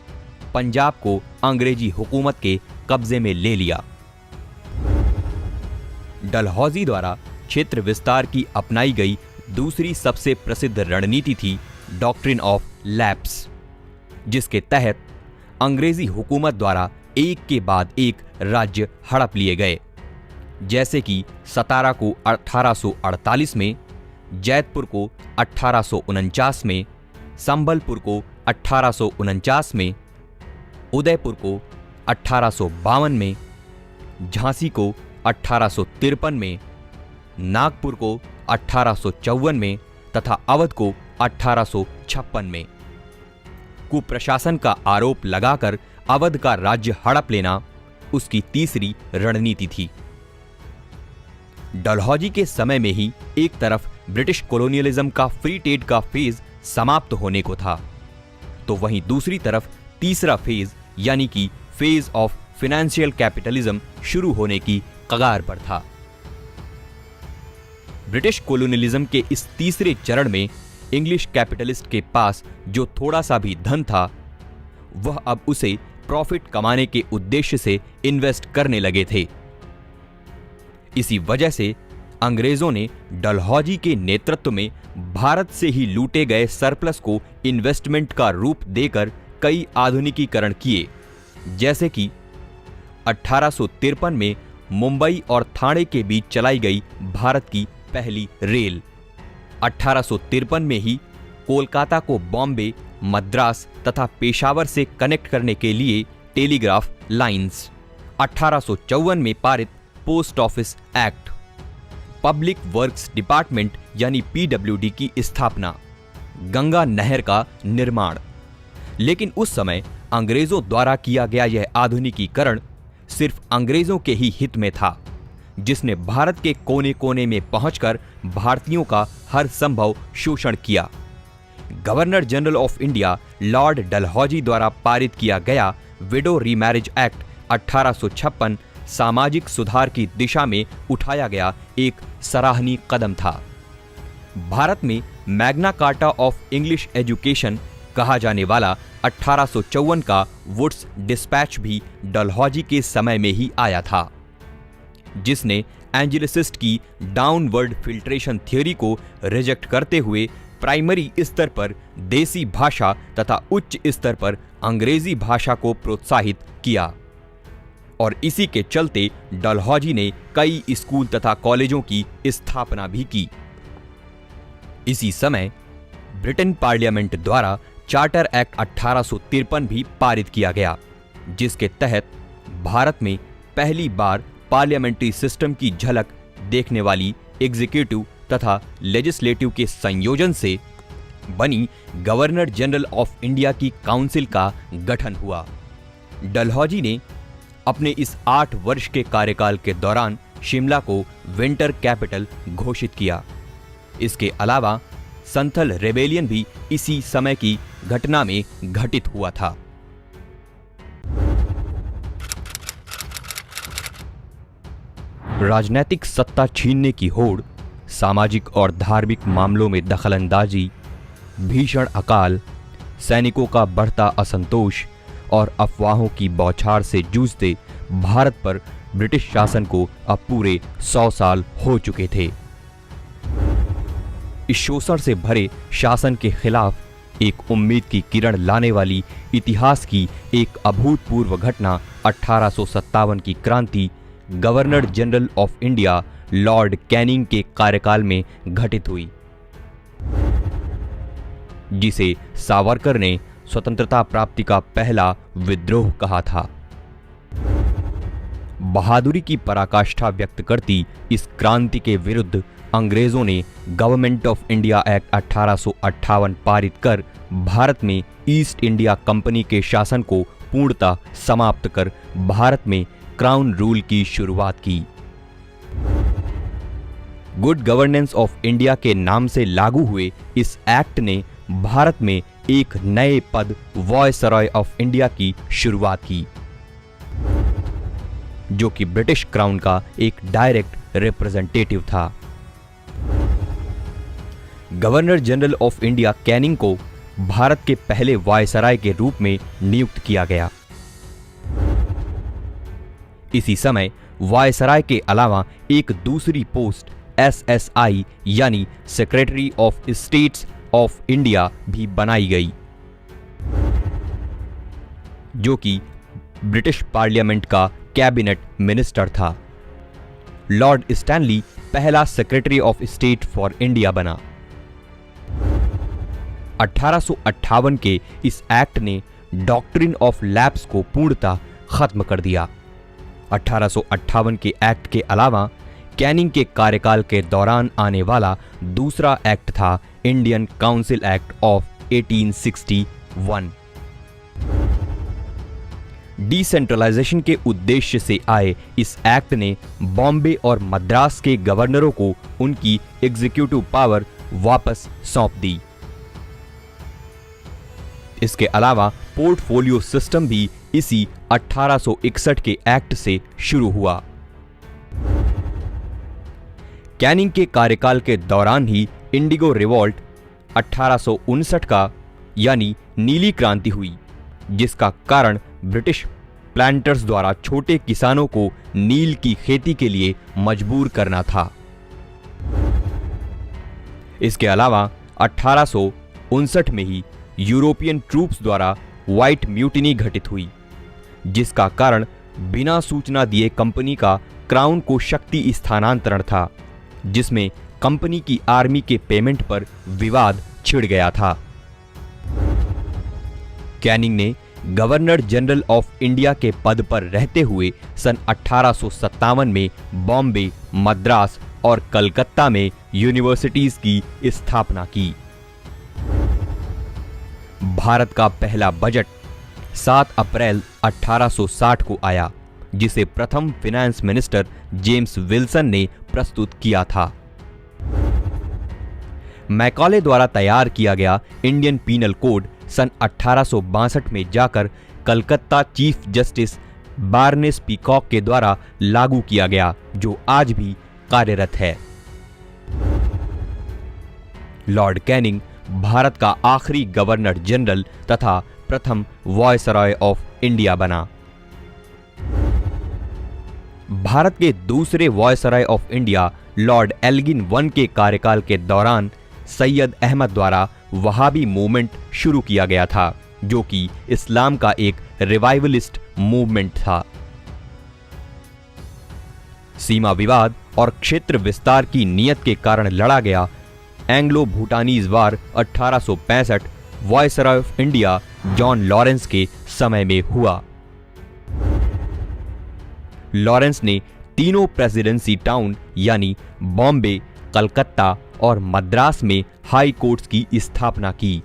पंजाब को अंग्रेजी हुकूमत के कब्जे में ले लिया। डलहौजी द्वारा क्षेत्र विस्तार की अपनाई गई दूसरी सबसे प्रसिद्ध रणनीति थी डॉक्ट्रिन ऑफ लैप्स, जिसके तहत अंग्रेजी हुकूमत द्वारा एक के बाद एक राज्य हड़प लिए गए, जैसे कि सतारा को 1848 में, जैतपुर को 1849 में, संबलपुर को 1849 में, उदयपुर को 1852 में, झांसी को 1853 में, नागपुर को 1854 में तथा अवध को 1856 में। कुप्रशासन का आरोप लगाकर अवध का राज्य हड़प लेना उसकी तीसरी रणनीति थी। डलहौजी के समय में ही एक तरफ ब्रिटिश कॉलोनियलिज्म का फ्री ट्रेड का फेज समाप्त होने को था, तो वहीं दूसरी तरफ तीसरा फेज यानी कि फेज ऑफ फाइनेंशियल कैपिटलिज्म शुरू होने की कगार पर था। ब्रिटिश कॉलोनियलिज्म के इस तीसरे चरण में इंग्लिश कैपिटलिस्ट के पास जो थोड़ा सा भी धन था, वह अब उसे प्रॉफिट कमाने के उद्देश्य से इन्वेस्ट करने लगे थे। इसी वजह से अंग्रेजों ने डलहौजी के नेतृत्व में भारत से ही लूटे गए सरप्लस को इन्वेस्टमेंट का रूप देकर कई आधुनिकीकरण किए, जैसे कि 1853 में मुंबई और ठाणे के बीच चलाई गई भारत की पहली रेल, 1853 में ही कोलकाता को बॉम्बे, मद्रास तथा पेशावर से कनेक्ट करने के लिए टेलीग्राफ लाइंस, 1854 में पारित post office act, public works department यानी पीडब्ल्यूडी की स्थापना, गंगा नहर का निर्माण। लेकिन उस समय अंग्रेजों द्वारा किया गया यह आधुनिकीकरण सिर्फ अंग्रेजों के ही हित में था, जिसने भारत के कोने कोने में पहुंचकर भारतीयों का हर संभव शोषण किया। Governor general of India Lord Dalhousie द्वारा पारित किया गया विडो रीमैरिज एक्ट 1856 सामाजिक सुधार की दिशा में उठाया गया एक सराहनीय कदम था। भारत में Magna carta of English education कहा जाने वाला 1854 का वुड्स डिस्पैच भी डलहौजी के समय में ही आया था, जिसने एंजेलिसिस्ट की डाउनवर्ड फिल्ट्रेशन थ्योरी को रिजेक्ट करते हुए प्राइमरी स्तर पर देसी भाषा तथा उच्च स्तर पर अंग्रेजी भाषा को प्रोत्साहित किया, और इसी के चलते डलहौजी ने कई स्कूल तथा कॉलेजों की स्थापना भी की। इसी समय ब्रिटेन पार्लियामेंट द्वारा चार्टर एक्ट 1853 भी पारित किया गया, जिसके तहत भारत में पहली बार पार्लियामेंट्री सिस्टम की झलक देखने वाली एग्जीक्यूटिव तथा लेजिस्लेटिव के संयोजन से बनी गवर्नर जनरल ऑफ इंडिया की काउंसिल का गठन हुआ। डलहौजी ने अपने इस 8 वर्ष के कार्यकाल के दौरान शिमला को विंटर कैपिटल घोषित किया, इसके अलावा संथल रेबेलियन भी इसी समय की घटना में घटित हुआ था। राजनीतिक सत्ता छीनने की होड़, सामाजिक और धार्मिक मामलों में दखलंदाजी, भीषण अकाल, सैनिकों का बढ़ता असंतोष और अफवाहों की बौछार से जूझते भारत पर ब्रिटिश शासन को अब पूरे 100 साल हो चुके थे। इस शोषण से भरे शासन के खिलाफ एक उम्मीद की किरण लाने वाली इतिहास की एक अभूतपूर्व घटना 1857 की क्रांति governor general of India Lord Canning के कार्यकाल में घटित हुई, जिसे सावरकर ने स्वतंत्रता प्राप्ति का पहला विद्रोह कहा था। बहादुरी की पराकाष्ठा व्यक्त करती इस क्रांति के विरुद्ध अंग्रेजों ने गवर्नमेंट ऑफ इंडिया एक्ट 1858 पारित कर भारत में ईस्ट इंडिया कंपनी के शासन को पूर्णतः समाप्त कर भारत में क्राउन रूल की शुरुआत की। गुड गवर्नेंस ऑफ इंडिया के नाम से लागू हुए इस एक्ट ने भारत में एक नए पद वायसरॉय ऑफ इंडिया की शुरुआत की, जो कि ब्रिटिश क्राउन का एक डायरेक्ट रिप्रेजेंटेटिव था। Governor general of India Canning को भारत के पहले वायसराय के रूप में नियुक्त किया गया। इसी समय वायसराय के अलावा एक दूसरी पोस्ट SSI यानी secretary of states of India भी बनाई गई, जो कि ब्रिटिश पार्लियामेंट का कैबिनेट मिनिस्टर था। लॉर्ड स्टैनली पहला secretary of state for India बना। 1858 के इस एक्ट ने डॉक्ट्रिन ऑफ लैप्स को पूर्णतः खत्म कर दिया। 1858 के एक्ट के अलावा कैनिंग के कार्यकाल के दौरान आने वाला दूसरा एक्ट था Indian council act of 1861। Decentralisation के उद्देश्य से आए इस एक्ट ने बॉम्बे और मद्रास के गवर्नरों को उनकी एग्जीक्यूटिव पावर वापस सौंप दी। इसके अलावा पोर्टफोलियो सिस्टम भी इसी 1861 के एक्ट से शुरू हुआ। कैनिंग के कार्यकाल के दौरान ही इंडिगो रिवॉल्ट 1859 का यानी नीली क्रांति हुई, जिसका कारण ब्रिटिश प्लांटर्स द्वारा छोटे किसानों को नील की खेती के लिए मजबूर करना था। इसके अलावा 1859 में ही यूरोपियन ट्रूप्स द्वारा व्हाइट म्यूटिनी घटित हुई, जिसका कारण बिना सूचना दिए कंपनी का क्राउन को शक्ति स्थानांतरण था, जिसमें कंपनी की आर्मी के पेमेंट पर विवाद छिड़ गया था। कैनिंग ने गवर्नर जनरल ऑफ इंडिया के पद पर रहते हुए सन 1857 में बॉम्बे, मद्रास और कलकत्ता में यूनिवर्सिटीज की स्थापना की। भारत का पहला बजट 7 अप्रैल 1860 को आया, जिसे प्रथम फाइनेंस मिनिस्टर जेम्स विल्सन ने प्रस्तुत किया था। मैकॉले द्वारा तैयार किया गया इंडियन पीनल कोड सन 1862 में जाकर Calcutta chief justice baldness peacock के द्वारा लागू किया गया, जो आज भी कार्यरत है। लॉर्ड कैनिंग भारत का आखिरी गवर्नर जनरल तथा प्रथम वायसरॉय ऑफ इंडिया बना। भारत के दूसरे viceroy of India Lord Elgin one के कार्यकाल के दौरान सैयद अहमद द्वारा वहाबी मूवमेंट शुरू किया गया था, जो कि इस्लाम का एक रिवाइवलिस्ट मूवमेंट था। सीमा विवाद और क्षेत्र विस्तार की नीयत के कारण लड़ा गया Anglo भूटानीज war 1865 viceroy of India John Lawrence के समय में हुआ। लॉरेंस ने तीनों प्रेसिडेंसी टाउन यानी बॉम्बे, कलकत्ता और मद्रास में हाई कोर्ट्स की स्थापना की।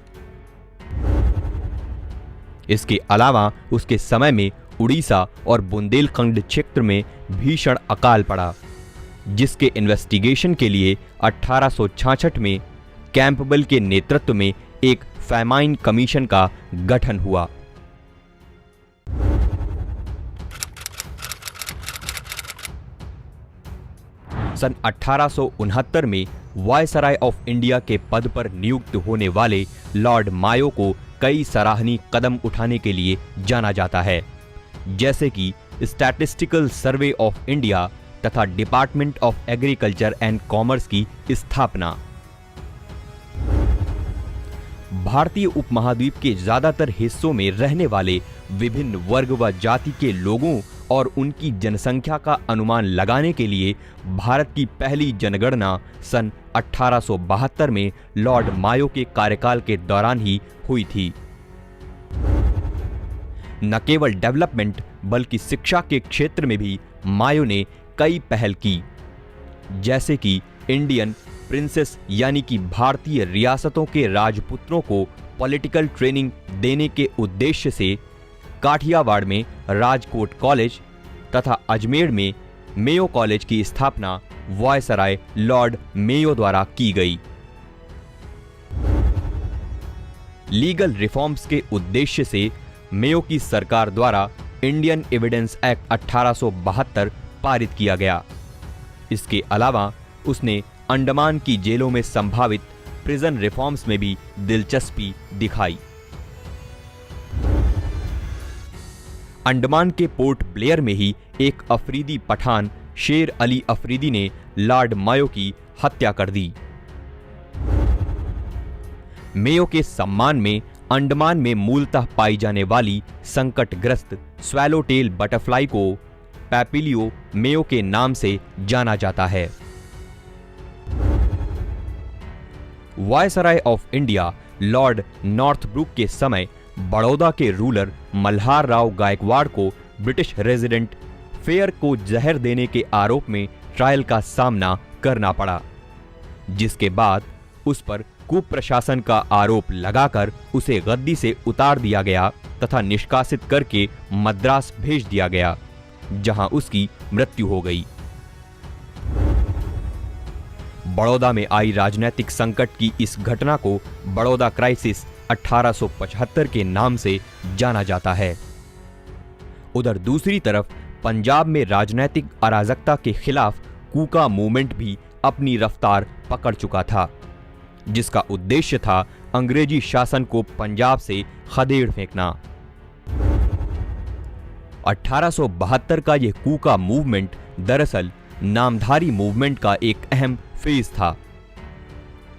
इसके अलावा उसके समय में उड़ीसा और बुंदेलखंड क्षेत्र में भीषण अकाल पड़ा, जिसके इन्वेस्टिगेशन के लिए 1866 में कैंपबेल के नेतृत्व में एक फैमाइन कमीशन का गठन हुआ। सन 1869 में वायसराय ऑफ इंडिया के पद पर नियुक्त होने वाले लॉर्ड मायो को कई सराहनीय कदम उठाने के लिए जाना जाता है, जैसे कि स्टैटिस्टिकल सर्वे ऑफ इंडिया तथा department of agriculture and commerce की स्थापना। भारतीय उपमहाद्वीप के ज्यादातर हिस्सों में रहने वाले विभिन्न वर्ग व जाति के लोगों और उनकी जनसंख्या का अनुमान लगाने के लिए भारत की पहली जनगणना सन 1872 में लॉर्ड मायो के कार्यकाल के दौरान ही हुई थी। न केवल डेवलपमेंट बल्कि शिक्षा के क्षेत्र में भी मायो ने कई पहल की, जैसे कि इंडियन प्रिंसेस यानी कि भारतीय रियासतों के राजपुत्रों को पॉलिटिकल ट्रेनिंग देने के उद्देश्य से काठियावाड़ में राजकोट कॉलेज तथा अजमेर में मेयो कॉलेज की स्थापना वायसराय लॉर्ड मेयो द्वारा की गई। लीगल रिफॉर्म्स के उद्देश्य से मेयो की सरकार द्वारा इंडियन एविडेंस एक्ट 1872 पारित किया गया। इसके अलावा उसने अंडमान की जेलों में संभावित प्रिजन रिफॉर्म्स में भी दिलचस्पी दिखाई। अंडमान के पोर्ट ब्लेयर में ही एक अफरीदी पठान शेर अली अफरीदी ने लॉर्ड मायो की हत्या कर दी। मेयो के सम्मान में अंडमान में मूलतः पाई जाने वाली संकटग्रस्त स्वैलोटेल बटरफ्लाई को पैपिलियो मेयो के नाम से जाना जाता है। Viceroy of India Lord Northbrook के समय बड़ौदा के रूलर मल्हार राव गायकवाड़ को ब्रिटिश रेजिडेंट फेयर को जहर देने के आरोप में ट्रायल का सामना करना पड़ा, जिसके बाद उस पर कुप्रशासन का आरोप लगाकर उसे गद्दी से उतार दिया गया तथा निष्कासित करके मद्रास भेज दिया गया, जहां उसकी मृत्यु हो गई। बड़ौदा में आई राजनीतिक संकट की इस घटना को बड़ौदा क्राइसिस 1875 के नाम से जाना जाता है। उधर दूसरी तरफ पंजाब में राजनीतिक अराजकता के खिलाफ कूका मूवमेंट भी अपनी रफ्तार पकड़ चुका था, जिसका उद्देश्य था अंग्रेजी शासन को पंजाब से खदेड़ फेंकना। 1872 का यह कूका मूवमेंट दरअसल नामधारी मूवमेंट का एक अहम फेज था,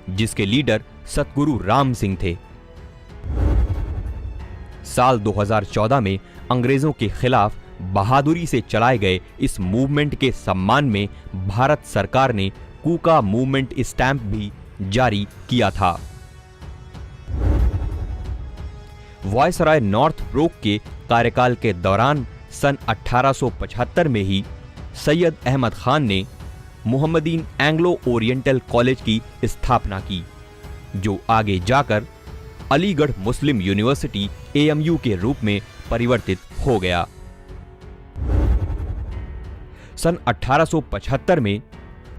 जिसके लीडर सतगुरु राम सिंह थे। साल 2014 में अंग्रेजों के खिलाफ बहादुरी से चलाए गए इस मूवमेंट के सम्मान में भारत सरकार ने कूका मूवमेंट स्टैंप भी जारी किया था। वायसराय नॉर्थब्रोक के कार्यकाल के दौरान सन 1875 में ही सैयद अहमद खान ने मुहम्मदीन एंग्लो ओरिएंटल कॉलेज की स्थापना की, जो आगे जाकर अलीगढ़ मुस्लिम यूनिवर्सिटी AMU के रूप में परिवर्तित हो गया। सन 1875 में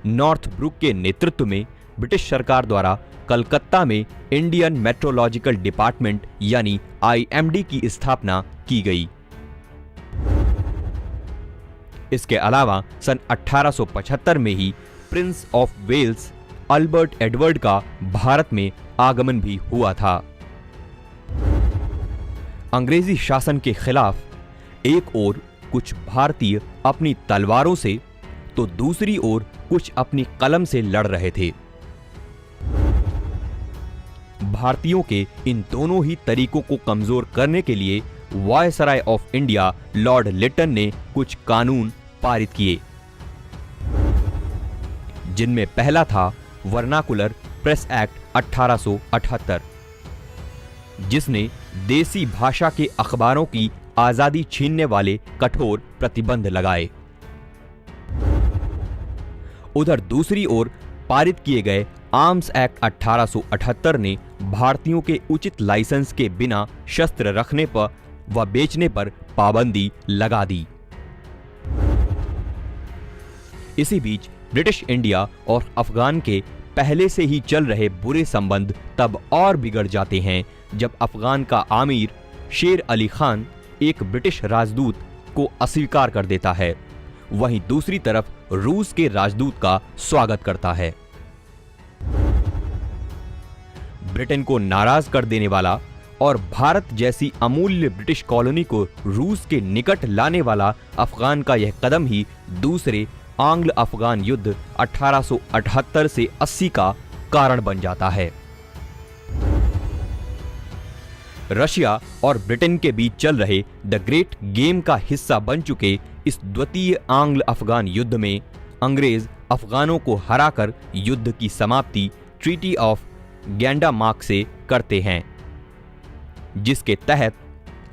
नॉर्थब्रुक के नेतृत्व में ब्रिटिश सरकार द्वारा कलकत्ता में इंडियन मेट्रोलॉजिकल डिपार्टमेंट यानी IMD की स्थापना की गई। इसके अलावा सन 1875 में ही prince of Wales Albert Edward का भारत में आगमन भी हुआ था। अंग्रेजी शासन के खिलाफ एक ओर कुछ भारतीय अपनी तलवारों से तो दूसरी ओर कुछ अपनी कलम से लड़ रहे थे। भारतीयों के इन दोनों ही तरीकों को कमजोर करने के लिए viceroy of India Lord Lytton ने कुछ कानून पारित किए, जिनमें पहला था वर्नाकुलर प्रेस एक्ट 1878, जिसने देसी भाषा के अखबारों की आजादी छीनने वाले कठोर प्रतिबंध लगाए। उधर दूसरी ओर पारित किए गए आर्म्स एक्ट 1878 ने भारतीयों के उचित लाइसेंस के बिना शस्त्र रखने पर व बेचने पर पाबंदी लगा दी। इसी बीच ब्रिटिश इंडिया और अफगान के पहले से ही चल रहे बुरे संबंध तब और बिगड़ जाते हैं जब अफगान का आमिर शेर अली खान एक ब्रिटिश राजदूत को अस्वीकार कर देता है, वहीं दूसरी तरफ रूस के राजदूत का स्वागत करता है। ब्रिटेन को नाराज कर देने वाला और भारत जैसी अमूल्य ब्रिटिश कॉलोनी को रूस के निकट लाने वाला अफगान का यह कदम ही दूसरे आंग्ल अफगान युद्ध 1878 से 80 का कारण बन जाता है। रशिया और ब्रिटेन के बीच चल रहे द ग्रेट गेम का हिस्सा बन चुके इस द्वितीय आंग्ल अफगान युद्ध में अंग्रेज अफगानों को हराकर युद्ध की समाप्ति ट्रीटी ऑफ गैंडामार्क से करते हैं, जिसके तहत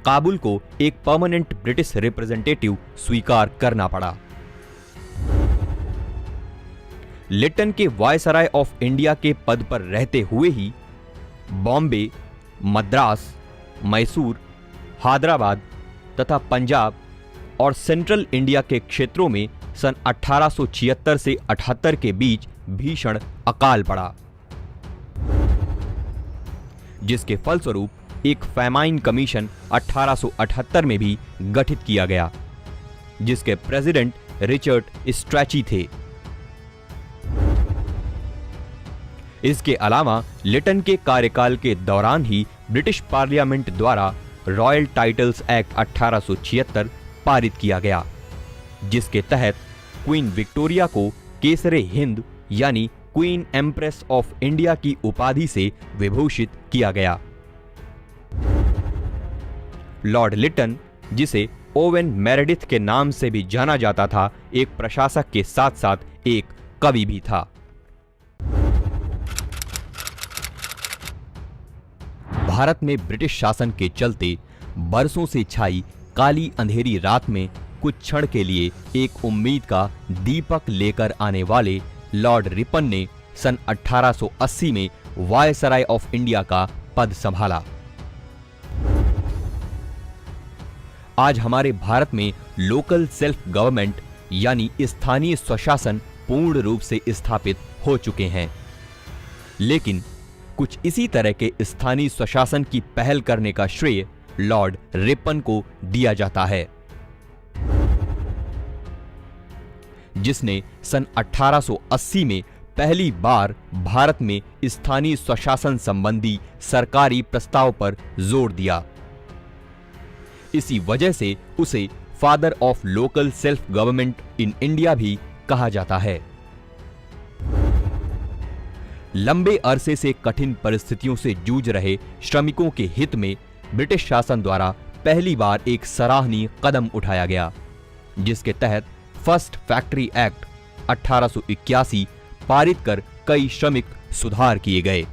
काबुल को एक परमानेंट ब्रिटिश रिप्रेजेंटेटिव स्वीकार करना पड़ा। लिटन के वायसराय ऑफ इंडिया के पद पर रहते हुए ही बॉम्बे, मद्रास, मैसूर, हैदराबाद तथा पंजाब और सेंट्रल इंडिया के क्षेत्रों में सन 1876 से 78 के बीच भीषण अकाल पड़ा, जिसके फलस्वरूप एक फैमाइन कमीशन 1878 में भी गठित किया गया, जिसके प्रेसिडेंट रिचर्ड स्ट्रैची थे। इसके अलावा लिटन के कार्यकाल के दौरान ही ब्रिटिश पार्लियामेंट द्वारा रॉयल टाइटल्स एक्ट 1876 पारित किया गया, जिसके तहत क्वीन विक्टोरिया को केसरे हिंद यानी क्वीन एम्प्रेस ऑफ इंडिया की उपाधि से विभूषित किया गया। लॉर्ड लिटन, जिसे ओवेन मेरेडिथ के नाम से भी जाना जाता था, एक प्रशासक के साथ साथ एक कवि भी था। भारत में ब्रिटिश शासन के चलते बरसों से छाई काली अंधेरी रात में कुछ क्षण के लिए एक उम्मीद का दीपक लेकर आने वाले लॉर्ड रिपन ने सन 1880 में वायसराय ऑफ इंडिया का पद संभाला। आज हमारे भारत में लोकल सेल्फ गवर्नमेंट यानी स्थानीय स्वशासन पूर्ण रूप से स्थापित हो चुके हैं, लेकिन कुछ इसी तरह के स्थानीय स्वशासन की पहल करने का श्रेय लॉर्ड रिपन को दिया जाता है, जिसने सन 1880 में पहली बार भारत में स्थानीय स्वशासन संबंधी सरकारी प्रस्ताव पर जोर दिया। इसी वजह से उसे father of local self government in India भी कहा जाता है। लंबे अरसे से कठिन परिस्थितियों से जूझ रहे श्रमिकों के हित में ब्रिटिश शासन द्वारा पहली बार एक सराहनीय कदम उठाया गया, जिसके तहत फर्स्ट फैक्ट्री एक्ट 1881 पारित कर कई श्रमिक सुधार किए गए।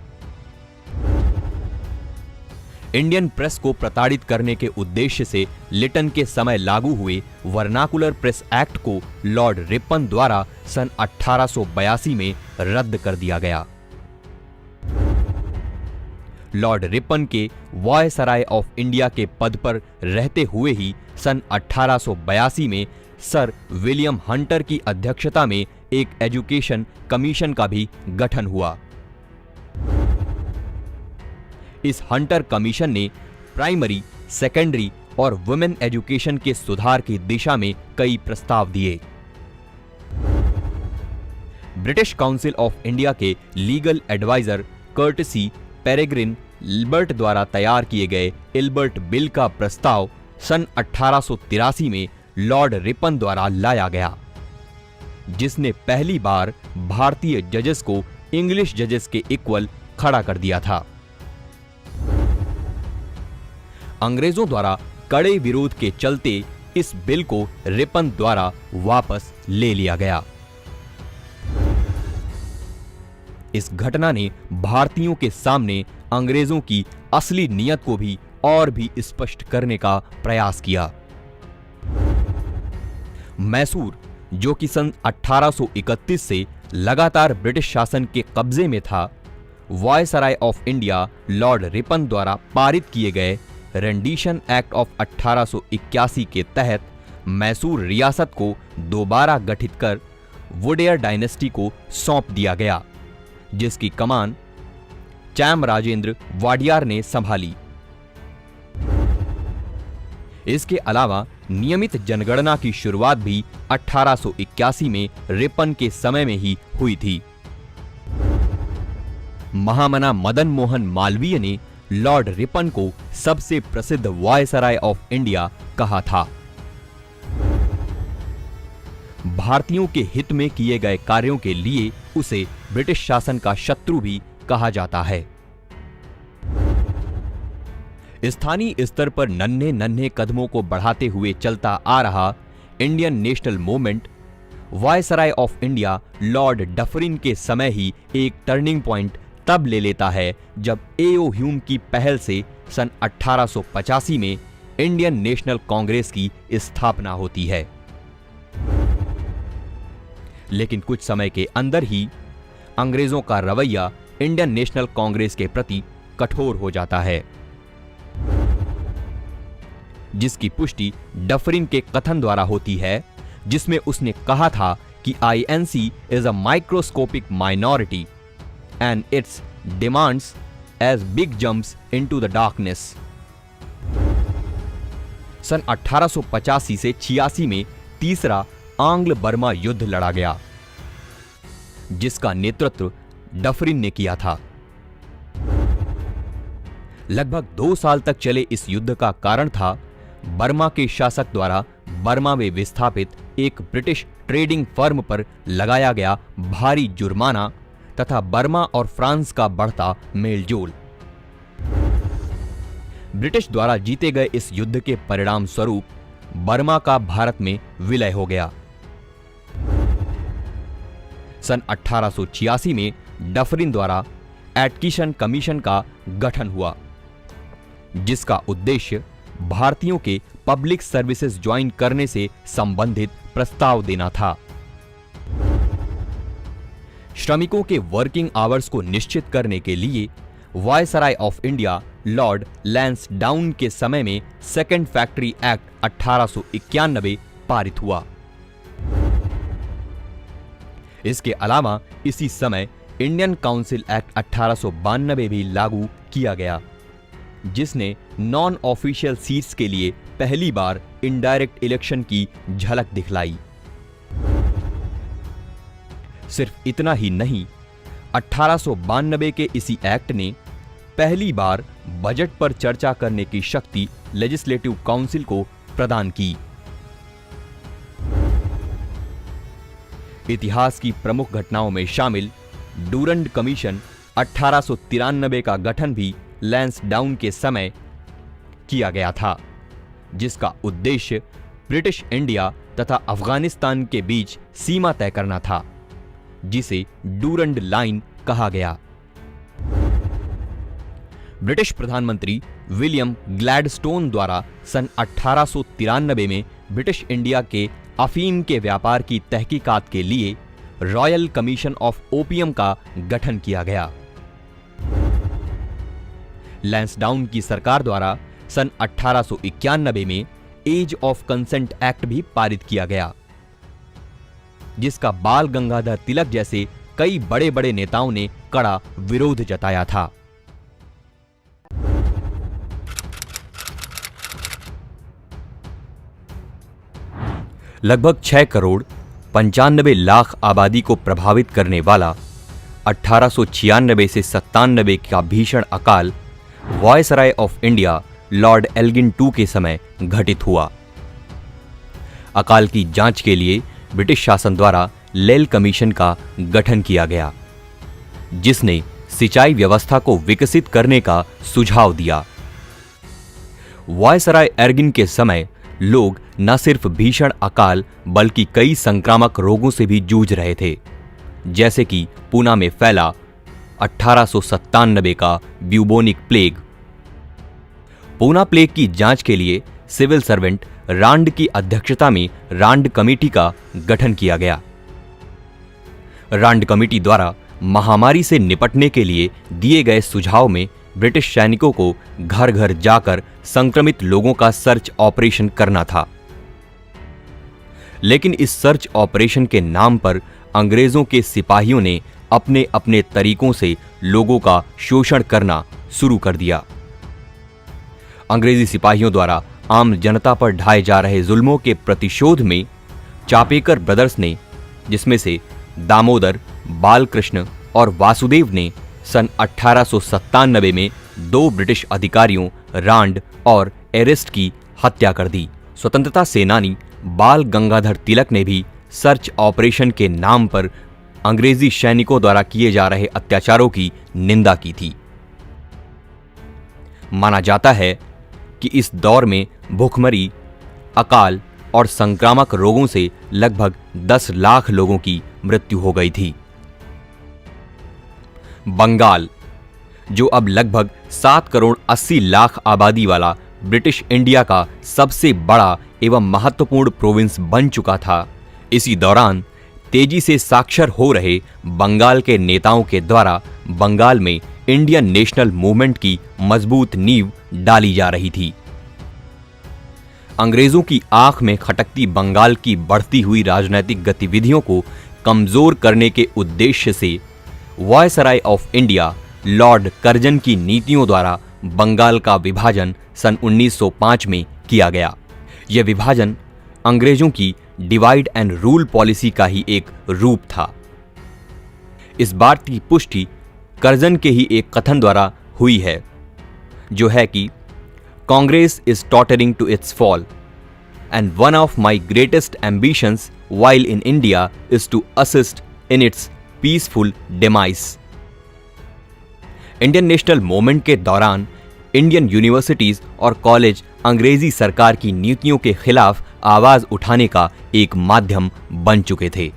इंडियन प्रेस को प्रताड़ित करने के उद्देश्य से लिटन के समय लागू हुए वर्नाकुलर प्रेस एक्ट को लॉर्ड रिपन द्वारा सन 1882 में रद्द कर दिया गया। लॉर्ड रिपन के वायसराय ऑफ इंडिया के पद पर रहते हुए ही सन 1882 में सर विलियम हंटर की अध्यक्षता में एक एजुकेशन कमीशन का भी गठन हुआ। इस हंटर कमीशन ने प्राइमरी, सेकेंडरी और वुमेन एजुकेशन के सुधार की दिशा में कई प्रस्ताव दिए। ब्रिटिश काउंसिल ऑफ इंडिया के legal adviser courtesy peregrine Ilbert द्वारा तैयार किए गए इल्बर्ट बिल का प्रस्ताव सन 1883 में लॉर्ड रिपन द्वारा लाया गया, जिसने पहली बार भारतीय जजेस को इंग्लिश जजेस के इक्वल खड़ा कर दिया था। अंग्रेजों द्वारा कड़े विरोध के चलते इस बिल को रिपन द्वारा वापस ले लिया गया। इस घटना ने भारतीयों के सामने अंग्रेजों की असली नीयत को भी और भी स्पष्ट करने का प्रयास किया। मैसूर, जो कि सन 1831 से लगातार ब्रिटिश शासन के कब्जे में था, viceroy of India Lord Ripon द्वारा पारित किए गए रेंडिशन एक्ट ऑफ 1881 के तहत मैसूर रियासत को दोबारा गठित कर वुडेयर डायनेस्टी को सौंप दिया गया, जिसकी कमान चैम राजेंद्र वाडियार ने संभाली। इसके अलावा नियमित जनगणना की शुरुआत भी 1881 में रिपन के समय में ही हुई थी। महामना मदन मोहन मालवीय ने लॉर्ड रिपन को सबसे प्रसिद्ध वायसराय ऑफ इंडिया कहा था। भारतीयों के हित में किए गए कार्यों के लिए उसे ब्रिटिश शासन का शत्रु भी कहा जाता है। स्थानीय स्तर पर नन्हे नन्हे कदमों को बढ़ाते हुए चलता आ रहा Indian national movement viceroy of India Lord Dufferin के समय ही एक टर्निंग पॉइंट तब ले लेता है जब A.O. ह्यूम की पहल से सन 1885 में इंडियन नेशनल कांग्रेस की स्थापना होती है। लेकिन कुछ समय के अंदर ही अंग्रेजों का रवैया इंडियन नेशनल कांग्रेस के प्रति कठोर हो जाता है, जिसकी पुष्टि डफरिन के कथन द्वारा होती है, जिसमें उसने कहा था कि INC is a microscopic minority and its demands as big jumps into the darkness। सन 1885 से 86 में तीसरा आंग्ल बर्मा युद्ध लड़ा गया, जिसका नेतृत्व डफरिन ने किया था। लगभग 2 साल तक चले इस युद्ध का कारण था बर्मा के शासक द्वारा बर्मा में विस्थापित एक ब्रिटिश ट्रेडिंग फर्म पर लगाया गया भारी जुर्माना तथा बर्मा और फ्रांस का बढ़ता मेलजोल। ब्रिटिश द्वारा जीते गए इस युद्ध के परिणाम स्वरूप बर्मा का भारत में विलय हो गया। सन 1886 में डफरिन द्वारा एटकिशन कमीशन का गठन हुआ, जिसका उद्देश्य भारतीयों के पब्लिक सर्विसेज ज्वाइन करने से संबंधित प्रस्ताव देना था। श्रमिकों के वर्किंग आवर्स को निश्चित करने के लिए viceroy of India Lord Lansdowne के समय में सेकेंड फैक्ट्री एक्ट 1891 पारित हुआ। इसके अलावा इसी समय इंडियन काउंसिल एक्ट 1892 भी लागू किया गया, जिसने नॉन ऑफिशियल सीट्स के लिए पहली बार इनडायरेक्ट इलेक्शन की झलक दिखलाई। सिर्फ इतना ही नहीं, 1892 के इसी एक्ट ने पहली बार बजट पर चर्चा करने की शक्ति लेजिस्लेटिव काउंसिल को प्रदान की। इतिहास की प्रमुख घटनाओं में शामिल डूरंड कमीशन 1893 का गठन भी लैंसडाउन के समय किया गया था, जिसका उद्देश्य ब्रिटिश इंडिया तथा अफगानिस्तान के बीच सीमा तय करना था, जिसे डूरंड लाइन कहा गया। ब्रिटिश प्रधानमंत्री विलियम ग्लैडस्टोन द्वारा सन 1893 में ब्रिटिश इंडिया के अफीम के व्यापार की तहकीकात के लिए रॉयल कमीशन ऑफ ओपियम का गठन किया गया। लैंसडाउन की सरकार द्वारा सन 1891 में एज ऑफ कंसेंट एक्ट भी पारित किया गया, जिसका बाल गंगाधर तिलक जैसे कई बड़े बड़े नेताओं ने कड़ा विरोध जताया था। लगभग 6 करोड़ 95 लाख आबादी को प्रभावित करने वाला 1896 से 97 का भीषण अकाल viceroy of India Lord Elgin II के समय घटित हुआ। अकाल की जांच के लिए ब्रिटिश शासन द्वारा लेल कमीशन का गठन किया गया, जिसने सिंचाई व्यवस्था को विकसित करने का सुझाव दिया। वायसराय एल्गिन के समय लोग न सिर्फ भीषण अकाल बल्कि कई संक्रामक रोगों से भी जूझ रहे थे, जैसे कि पूना में फैला 1897 का ब्यूबोनिक प्लेग। पूना प्लेग की जांच के लिए सिविल सर्वेंट रांड की अध्यक्षता में रांड कमेटी का गठन किया गया। रांड कमेटी द्वारा महामारी से निपटने के लिए दिए गए सुझाव में ब्रिटिश सैनिकों को घर घर जाकर संक्रमित लोगों का सर्च ऑपरेशन करना था। लेकिन इस सर्च ऑपरेशन के नाम पर अंग्रेजों के सिपाहियों ने अपने अपने तरीकों से लोगों का शोषण करना शुरू कर दिया। अंग्रेजी सिपाहियों द्वारा आम जनता पर ढाए जा रहे जुल्मों के प्रतिशोध में चापेकर ब्रदर्स ने, जिसमें से दामोदर, बालकृष्ण और वासुदेव ने सन 1897 में 2 ब्रिटिश अधिकारियों रांड और एरिस्ट की हत्या कर दी। स्वतंत्रता सेनानी बाल गंगाधर तिलक ने भी सर्च ऑपरेशन के नाम पर अंग्रेजी सैनिकों द्वारा किए जा रहे अत्याचारों की निंदा की थी। माना जाता है कि इस दौर में भूखमरी, अकाल और संक्रामक रोगों से लगभग 10 लाख लोगों की मृत्यु हो गई थी। बंगाल, जो अब लगभग 7 करोड़ 80 लाख आबादी वाला ब्रिटिश इंडिया का सबसे बड़ा एवं महत्वपूर्ण प्रोविंस बन चुका था, इसी दौरान तेजी से साक्षर हो रहे बंगाल के नेताओं के द्वारा बंगाल में इंडियन नेशनल मूवमेंट की मजबूत नींव डाली जा रही थी। अंग्रेजों की आंख में खटकती बंगाल की बढ़ती हुई राजनीतिक गतिविधियों को कमजोर करने के उद्देश्य से viceroy of India Lord Curzon की नीतियों द्वारा बंगाल का विभाजन सन 1905 में किया गया। यह विभाजन अंग्रेजों की डिवाइड एंड रूल पॉलिसी का ही एक रूप था। इस बात की पुष्टि कर्जन के ही एक कथन द्वारा हुई है, जो है कि Congress is tottering to its fall and one of my greatest ambitions while in India is to assist in its peaceful demise. Indian national movement के दौरान इंडियन यूनिवर्सिटीज और कॉलेज अंग्रेजी सरकार की नीतियों के खिलाफ आवाज उठाने का एक माध्यम बन चुके थे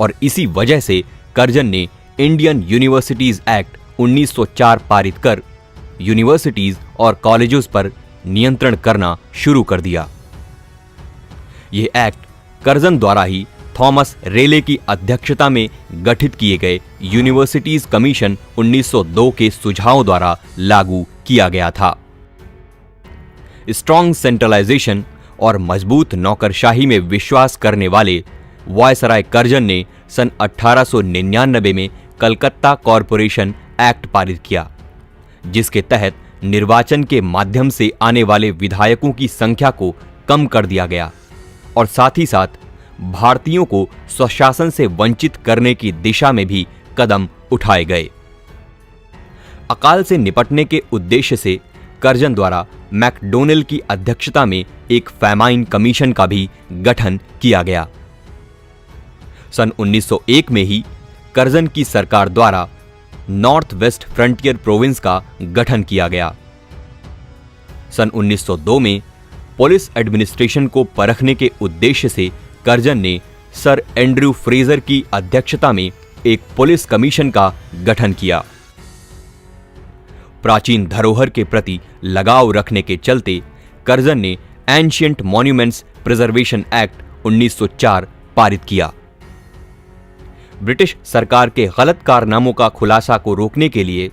और इसी वजह से कर्जन ने इंडियन यूनिवर्सिटीज एक्ट 1904 पारित कर यूनिवर्सिटीज और कॉलेजों पर नियंत्रण करना शुरू कर दिया। यह एक्ट कर्जन द्वारा ही थॉमस रेले की अध्यक्षता में गठित किए गए यूनिवर्सिटीज कमीशन 1902 के सुझावों द्वारा लागू किया गया था। स्ट्रॉन्ग सेंट्रलाइजेशन और मजबूत नौकरशाही में विश्वास करने वाले वायसराय कर्जन ने सन 1899 में कलकत्ता कॉरपोरेशन एक्ट पारित किया, जिसके तहत निर्वाचन के माध्यम से आने वाले विधायकों की संख्या को कम कर दिया गया और साथ ही साथ भारतीयों को स्वशासन से वंचित करने की दिशा में भी कदम उठाए गए। अकाल से निपटने के उद्देश्य से कर्जन द्वारा मैकडोनेल की अध्यक्षता में एक फैमाइन कमीशन का भी गठन किया गया। सन 1901 में ही कर्जन की सरकार द्वारा नॉर्थ वेस्ट फ्रंटियर प्रोविंस का गठन किया गया। सन 1902 में पुलिस एडमिनिस्ट्रेशन को परखने के उद्देश्य से कर्जन ने सर एंड्रयू फ्रेजर की अध्यक्षता में एक पुलिस कमीशन का गठन किया। प्राचीन धरोहर के प्रति लगाव रखने के चलते कर्जन ने एंशिएंट मॉन्यूमेंट्स प्रिजर्वेशन एक्ट 1904 पारित किया। ब्रिटिश सरकार के गलत कारनामों का खुलासा को रोकने के लिए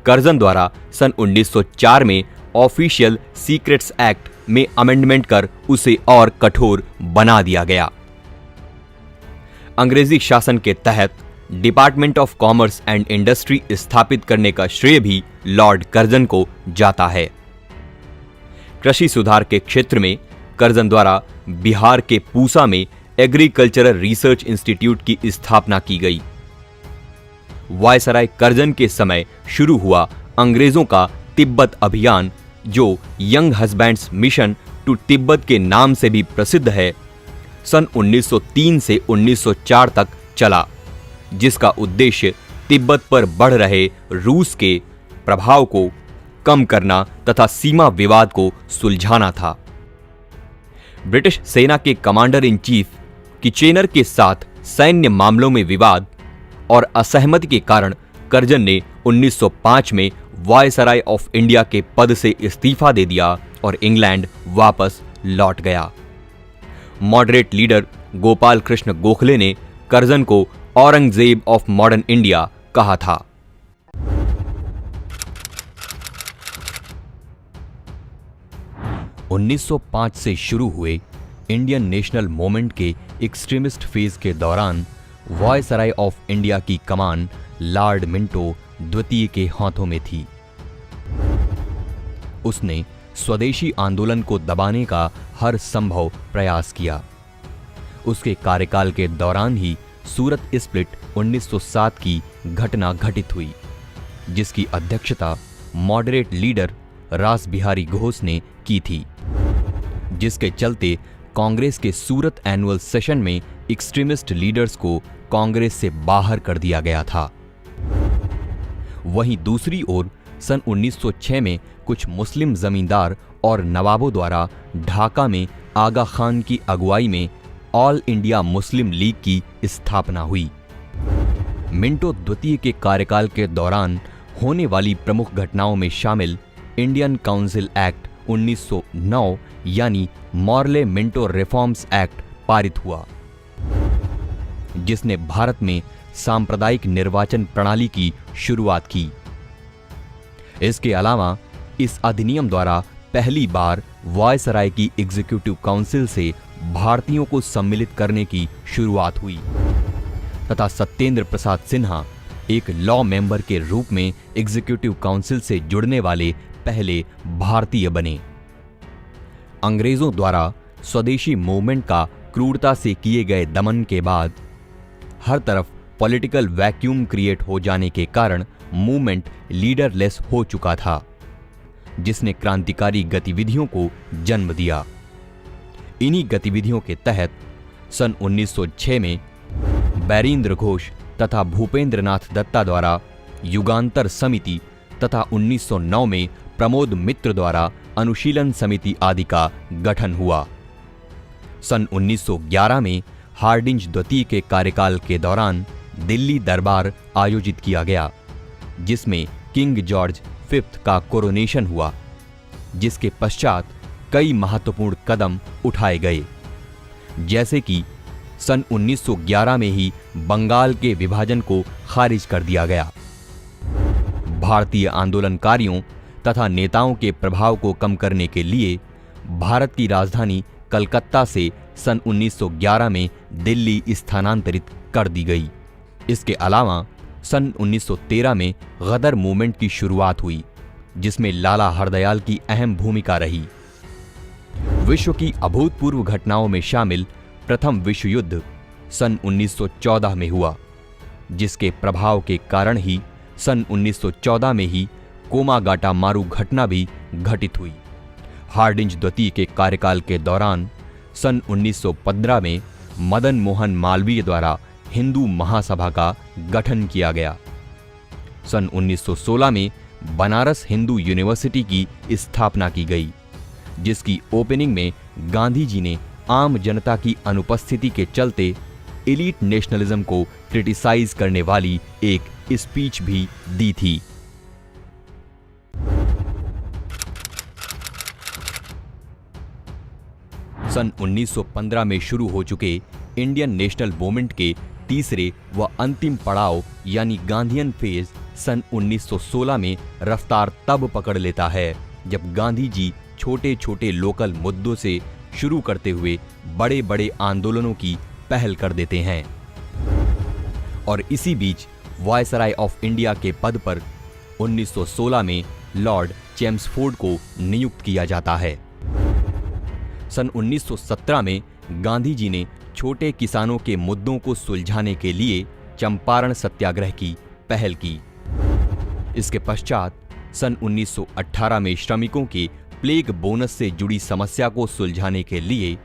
कर्जन द्वारा सन 1904 में ऑफिशियल सीक्रेट्स एक्ट में अमेंडमेंट कर उसे और कठोर बना दिया गया। अंग्रेजी शासन के तहत department of commerce and industry स्थापित करने का श्रेय भी लॉर्ड कर्जन को जाता है। कृषि सुधार के क्षेत्र में कर्जन द्वारा बिहार के पूसा में एग्रीकल्चरल रिसर्च इंस्टीट्यूट की स्थापना की गई। वायसराय कर्जन के समय शुरू हुआ अंग्रेजों का तिब्बत अभियान, जो Younghusband's mission to Tibet के नाम से भी प्रसिद्ध है, सन 1903 से 1904 तक चला, जिसका उद्देश्य तिब्बत पर बढ़ रहे रूस के प्रभाव को कम करना तथा सीमा विवाद को सुलझाना था। ब्रिटिश सेना के कमांडर इन चीफ किचेनर के साथ सैन्य मामलों में विवाद और असहमति के कारण कर्जन ने 1905 में वायसराय ऑफ इंडिया के पद से इस्तीफा दे दिया और इंग्लैंड वापस लौट गया। मॉडरेट लीडर गोपाल कृष्ण गोखले ने कर्जन को औरंगजेब ऑफ मॉडर्न इंडिया कहा था। (1905) से शुरू हुए इंडियन नेशनल मूवमेंट के एक्सट्रीमिस्ट फेज के दौरान वायसराय ऑफ इंडिया की कमान लॉर्ड मिंटो द्वितीय के हाथों में थी। उसने स्वदेशी आंदोलन को दबाने का हर संभव प्रयास किया। उसके कार्यकाल के दौरान ही सूरत स्प्लिट 1907 की घटना घटित हुई, जिसकी अध्यक्षता मॉडरेट लीडर रास बिहारी घोष ने की थी, जिसके चलते कांग्रेस के सूरत एनुअल सेशन में एक्सट्रीमिस्ट लीडर्स को कांग्रेस से बाहर कर दिया गया था। वहीं दूसरी ओर सन 1906 में कुछ मुस्लिम जमींदार और नवाबों द्वारा ढाका में आगा खान की अगुवाई में ऑल इंडिया मुस्लिम लीग की स्थापना हुई। मिंटो द्वितीय के कार्यकाल के दौरान होने वाली प्रमुख घटनाओं में शामिल इंडियन काउंसिल एक्ट 1909 यानी मॉर्ले मिंटो रिफॉर्म्स एक्ट पारित हुआ, जिसने भारत में सांप्रदायिक निर्वाचन प्रणाली की शुरुआत की। इसके अलावा इस अधिनियम द्वारा पहली बार वायसराय की एग्जीक्यूटिव काउंसिल से भारतीयों को सम्मिलित करने की शुरुआत हुई तथा सत्येंद्र प्रसाद सिन्हा एक लॉ मेंबर के रूप में एग्जीक्यूटिव काउंसिल से जुड़ने वाले पहले भारतीय बने। अंग्रेजों द्वारा स्वदेशी मूवमेंट का क्रूरता से किए गए दमन के बाद हर तरफ पॉलिटिकल वैक्यूम क्रिएट हो जाने के कारण मूवमेंट लीडरलेस हो चुका था, जिसने क्रांतिकारी गतिविधियों को जन्म दिया। इन्हीं गतिविधियों के तहत सन 1906 में बैरिंद्र घोष तथा भूपेंद्र नाथ दत्ता द्वारा युगांतर समिति तथा 1909 में प्रमोद मित्र द्वारा अनुशीलन समिति आदि का गठन हुआ। सन 1911 में हार्डिंज द्वितीय के कार्यकाल के दौरान दिल्ली दरबार आयोजित किया गया, जिसमें किंग जॉर्ज फिफ्थ का कोरोनेशन हुआ, जिसके पश्चात कई महत्वपूर्ण कदम उठाए गए, जैसे कि सन 1911 में ही बंगाल के विभाजन को खारिज कर दिया गया। भारतीय आंदोलनकारियों तथा नेताओं के प्रभाव को कम करने के लिए भारत की राजधानी कलकत्ता से सन 1911 में दिल्ली स्थानांतरित कर दी गई। इसके अलावा सन 1913 में गदर मूवमेंट की शुरुआत हुई, जिसमें लाला हरदयाल की अहम भूमिका रही। विश्व की अभूतपूर्व घटनाओं में शामिल प्रथम विश्व युद्ध सन 1914 में हुआ, जिसके प्रभाव के कारण ही सन 1914 में ही कोमागाटा मारू घटना भी घटित हुई। हार्डिंज द्वितीय के कार्यकाल के दौरान सन 1915 में मदन मोहन मालवीय द्वारा हिंदू महासभा का गठन किया गया। सन 1916 में बनारस हिंदू यूनिवर्सिटी की स्थापना की गई, जिसकी ओपनिंग में गांधी जी ने आम जनता की अनुपस्थिति के चलते एलीट नेशनलिज्म को क्रिटिसाइज करने वाली एक स्पीच भी दी थी। सन 1915 में शुरू हो चुके इंडियन नेशनल मूवमेंट के तीसरे व अंतिम पड़ाव यानी गांधीयन फेज सन 1916 में रफ्तार तब पकड़ लेता है जब गांधी जी छोटे छोटे लोकल मुद्दों से शुरू करते हुए बड़े बड़े आंदोलनों की पहल कर देते हैं। और इसी बीच वायसराय ऑफ इंडिया के पद पर 1916 में लॉर्ड चेम्सफोर्ड को नियुक्त किया जाता है। सन 1917 में गांधी जी ने छोटे किसानों के मुद्दों को सुलझाने के लिए चंपारण सत्याग्रह की पहल की। इसके पश्चात सन 1918 में श्रमिकों के प्लेग बोनस से जुड़ी समस्या को सुलझाने के लिए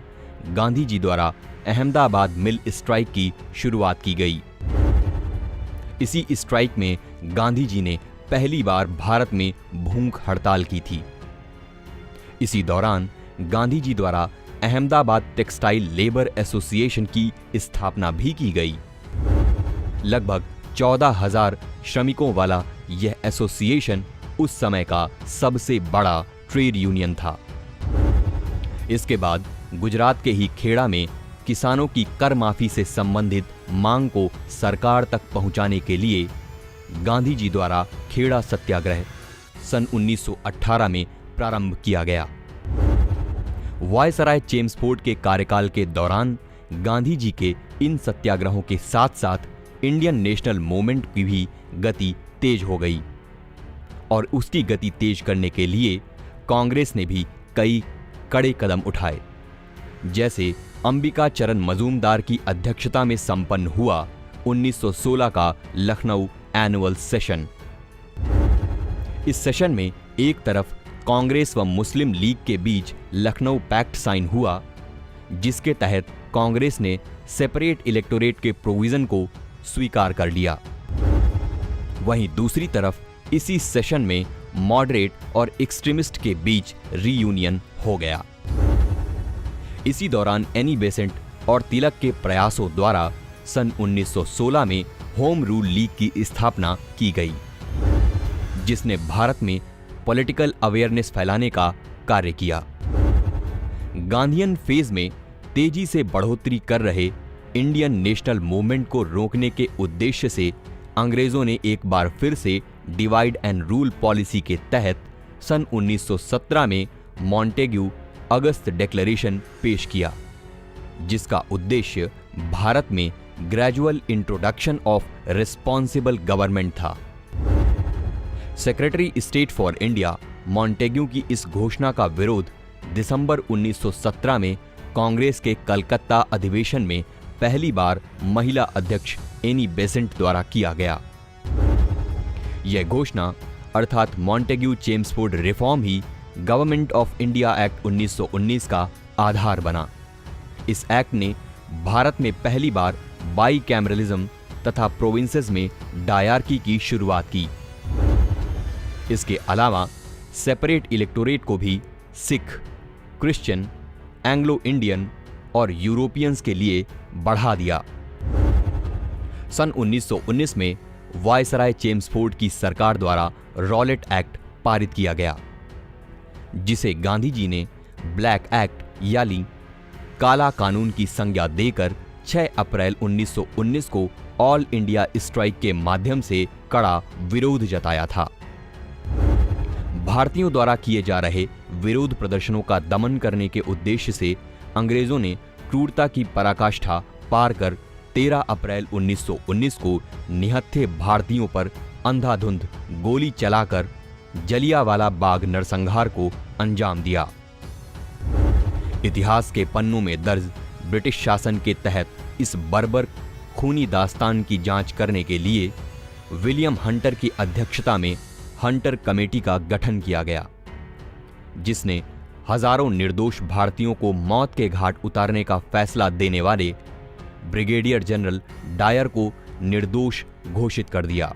गांधी जी द्वारा अहमदाबाद मिल स्ट्राइक की शुरुआत की गई। इसी स्ट्राइक में गांधी जी ने पहली बार भारत में भूख हड़ताल की थी। इसी दौरान गांधी जी द्वारा अहमदाबाद टेक्सटाइल लेबर एसोसिएशन की स्थापना भी की गई। लगभग 14,000 श्रमिकों वाला यह एसोसिएशन उस समय का सबसे बड़ा ट्रेड यूनियन था। इसके बाद गुजरात के ही खेड़ा में किसानों की कर माफी से संबंधित मांग को सरकार तक पहुंचाने के लिए गांधी जी द्वारा खेड़ा सत्याग्रह सन 1918 में प्रारंभ किया गया। वायसराय चेम्सफोर्ड के कार्यकाल के दौरान गांधी जी के इन सत्याग्रहों के साथ साथ इंडियन नेशनल मूवमेंट की भी गति तेज हो गई और उसकी गति तेज करने के लिए कांग्रेस ने भी कई कड़े कदम उठाए, जैसे अंबिका चरण मजूमदार की अध्यक्षता में संपन्न हुआ 1916 का लखनऊ एनुअल सेशन। इस सेशन में एक तरफ कांग्रेस व मुस्लिम लीग के बीच लखनऊ पैक्ट साइन हुआ, जिसके तहत कांग्रेस ने सेपरेट इलेक्टोरेट के प्रोविजन को स्वीकार कर लिया। वहीं दूसरी तरफ इसी सेशन में मॉडरेट और एक्सट्रीमिस्ट के बीच रीयूनियन हो गया। इसी दौरान एनी बेसेंट और तिलक के प्रयासों द्वारा सन 1916 में होम रूल लीग की स्थापना की गई, जिसने भारत में पॉलिटिकल अवेयरनेस फैलाने का कार्य किया। गांधीयन फेज में तेजी से बढ़ोतरी कर रहे इंडियन नेशनल मूवमेंट को रोकने के उद्देश्य से अंग्रेजों ने एक बार फिर से डिवाइड एंड रूल पॉलिसी के तहत सन 1917 में मॉन्टेग्यू अगस्त डिक्लेरेशन पेश किया, जिसका उद्देश्य भारत में gradual introduction of responsible government था। Secretary state for India Montagu की इस घोषणा का विरोध दिसंबर 1917 में कांग्रेस के कलकत्ता अधिवेशन में पहली बार महिला अध्यक्ष एनी बेसेंट द्वारा किया गया। यह घोषणा अर्थात मॉन्टेग्यू चेम्सफोर्ड रिफॉर्म ही गवर्नमेंट ऑफ इंडिया एक्ट 1919 का आधार बना। इस एक्ट ने भारत में पहली बार बाईकैमरलिज्म तथा प्रोविंसेस में डायरकी की शुरुआत की। इसके अलावा सेपरेट इलेक्टोरेट को भी सिख, क्रिश्चियन, एंग्लो इंडियन और यूरोपियंस के लिए बढ़ा दिया। सन 1919 में वायसराय चेम्सफोर्ड की सरकार द्वारा रॉलेट एक्ट पारित किया गया, जिसे गांधी जी ने ब्लैक एक्ट यानी काला कानून की संज्ञा देकर 6 अप्रैल 1919 को ऑल इंडिया स्ट्राइक के माध्यम से कड़ा विरोध जताया था। भारतीयों द्वारा किए जा रहे विरोध प्रदर्शनों का दमन करने के उद्देश्य से अंग्रेजों ने क्रूरता की पराकाष्ठा पार कर 13 अप्रैल 1919 को निहत्थे भारतीयों पर अंधाधुंध गोली चलाकर जलियांवाला बाग नरसंहार को अंजाम दिया। इतिहास के पन्नों में दर्ज ब्रिटिश शासन के तहत इस बर्बर खूनी दास्तान की जांच करने के लिए विलियम हंटर की अध्यक्षता में हंटर कमेटी का गठन किया गया, जिसने हजारों निर्दोष भारतीयों को मौत के घाट उतारने का फैसला देने वाले ब्रिगेडियर जनरल डायर को निर्दोष घोषित कर दिया।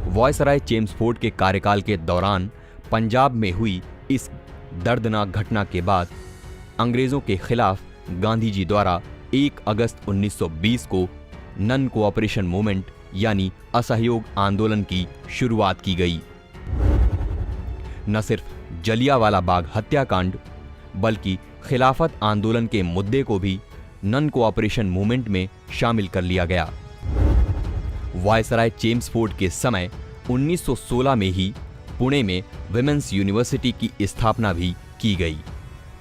वायसराय चेम्सफोर्ड के कार्यकाल के दौरान पंजाब में हुई इस दर्दनाक घटना के बाद अंग्रेजों के खिलाफ गांधी जी द्वारा 1 अगस्त 1920 को नन कोऑपरेशन मूवमेंट यानी असहयोग आंदोलन की शुरुआत की गई। न सिर्फ जलियांवाला बाग हत्याकांड बल्कि खिलाफत आंदोलन के मुद्दे को भी नन कोऑपरेशन मूवमेंट में शामिल कर लिया गया। वायसराय चेम्सफोर्ड के समय 1916 में ही पुणे में विमेंस यूनिवर्सिटी की स्थापना भी की गई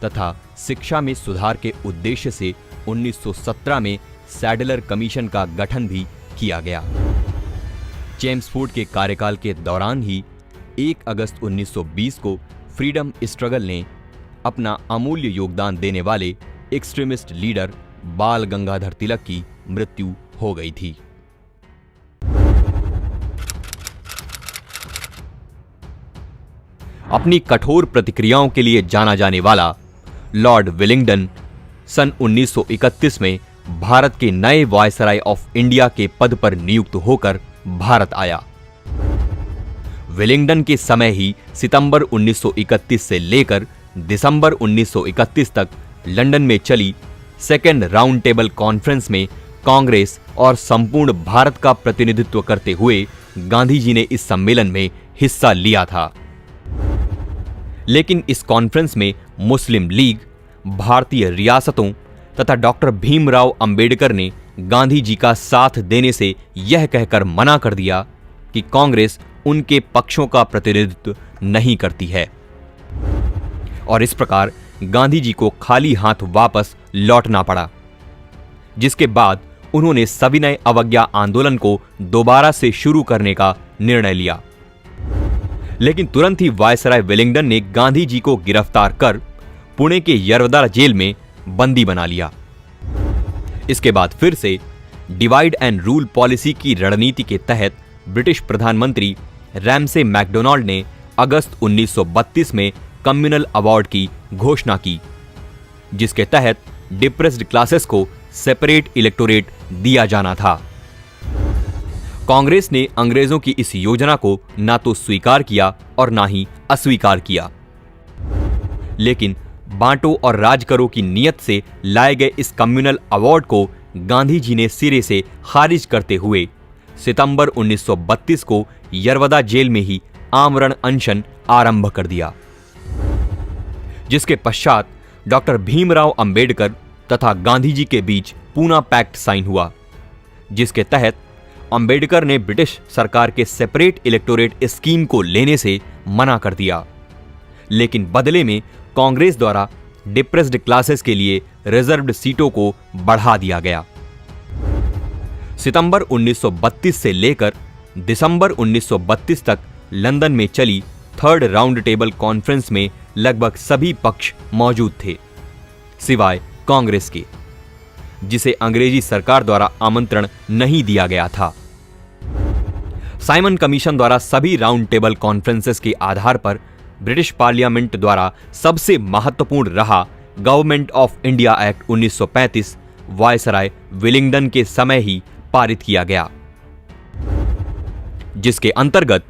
तथा शिक्षा में सुधार के उद्देश्य से 1917 में सैडलर कमीशन का गठन भी किया गया। चेम्सफोर्ड के कार्यकाल के दौरान ही 1 अगस्त 1920 को फ्रीडम स्ट्रगल ने अपना अमूल्य योगदान देने वाले एक्सट्रीमिस्ट लीडर बाल गंगाधर तिलक की मृत्यु हो गई थी। अपनी कठोर प्रतिक्रियाओं के लिए जाना जाने वाला लॉर्ड विलिंगडन सन 1931 में भारत के नए वायसराय ऑफ इंडिया के पद पर नियुक्त होकर भारत आया। विलिंगडन के समय ही सितंबर 1931 से लेकर दिसंबर 1931 तक लंदन में चली सेकेंड राउंड टेबल कॉन्फ्रेंस में कांग्रेस और संपूर्ण भारत का प्रतिनिधित्व करते हुए गांधी जी ने इस सम्मेलन में हिस्सा लिया था। लेकिन इस कॉन्फ्रेंस में मुस्लिम लीग, भारतीय रियासतों तथा डॉक्टर भीमराव अंबेडकर ने गांधी जी का साथ देने से यह कहकर मना कर दिया कि कांग्रेस उनके पक्षों का प्रतिनिधित्व नहीं करती है और इस प्रकार गांधी जी को खाली हाथ वापस लौटना पड़ा। जिसके बाद उन्होंने सविनय अवज्ञा आंदोलन को दोबारा से शुरू करने का निर्णय लिया। लेकिन तुरंत ही वायसराय वेलिंगटन ने गांधी जी को गिरफ्तार कर पुणे के यरवदा जेल में बंदी बना लिया। इसके बाद फिर से डिवाइड एंड रूल पॉलिसी की रणनीति के तहत ब्रिटिश प्रधानमंत्री रैमसे मैकडोनाल्ड ने अगस्त 1932 में कम्युनल अवार्ड की घोषणा की, जिसके तहत डिप्रेस्ड क्लासेस को सेपरेट इलेक्टोरेट दिया जाना था। कांग्रेस ने अंग्रेजों की इस योजना को ना तो स्वीकार किया और ना ही अस्वीकार किया। लेकिन बांटो और राज करो की नीयत से लाए गए इस कम्युनल अवार्ड को गांधी जी ने सिरे से खारिज करते हुए सितंबर 1932 को यरवदा जेल में ही आमरण अनशन आरंभ कर दिया, जिसके पश्चात डॉक्टर भीमराव अंबेडकर तथा गांधी जी के बीच पूना पैक्ट साइन हुआ, जिसके तहत अंबेडकर ने ब्रिटिश सरकार के सेपरेट इलेक्टोरेट स्कीम को लेने से मना कर दिया। लेकिन बदले में कांग्रेस द्वारा डिप्रेस्ड क्लासेस के लिए रिजर्व्ड सीटों को बढ़ा दिया गया। सितंबर 1932 से लेकर दिसंबर 1932 तक लंदन में चली थर्ड राउंड टेबल कॉन्फ्रेंस में लगभग सभी पक्ष मौजूद थे, सिवाय कांग्रेस के, जिसे अंग्रेजी सरकार द्वारा आमंत्रण नहीं दिया गया था। साइमन कमीशन द्वारा सभी राउंड टेबल कॉन्फ्रेंसेस के आधार पर ब्रिटिश पार्लियामेंट द्वारा सबसे महत्वपूर्ण रहा government of India act 1935 viceroy Wellington के समय ही पारित किया गया, जिसके अंतर्गत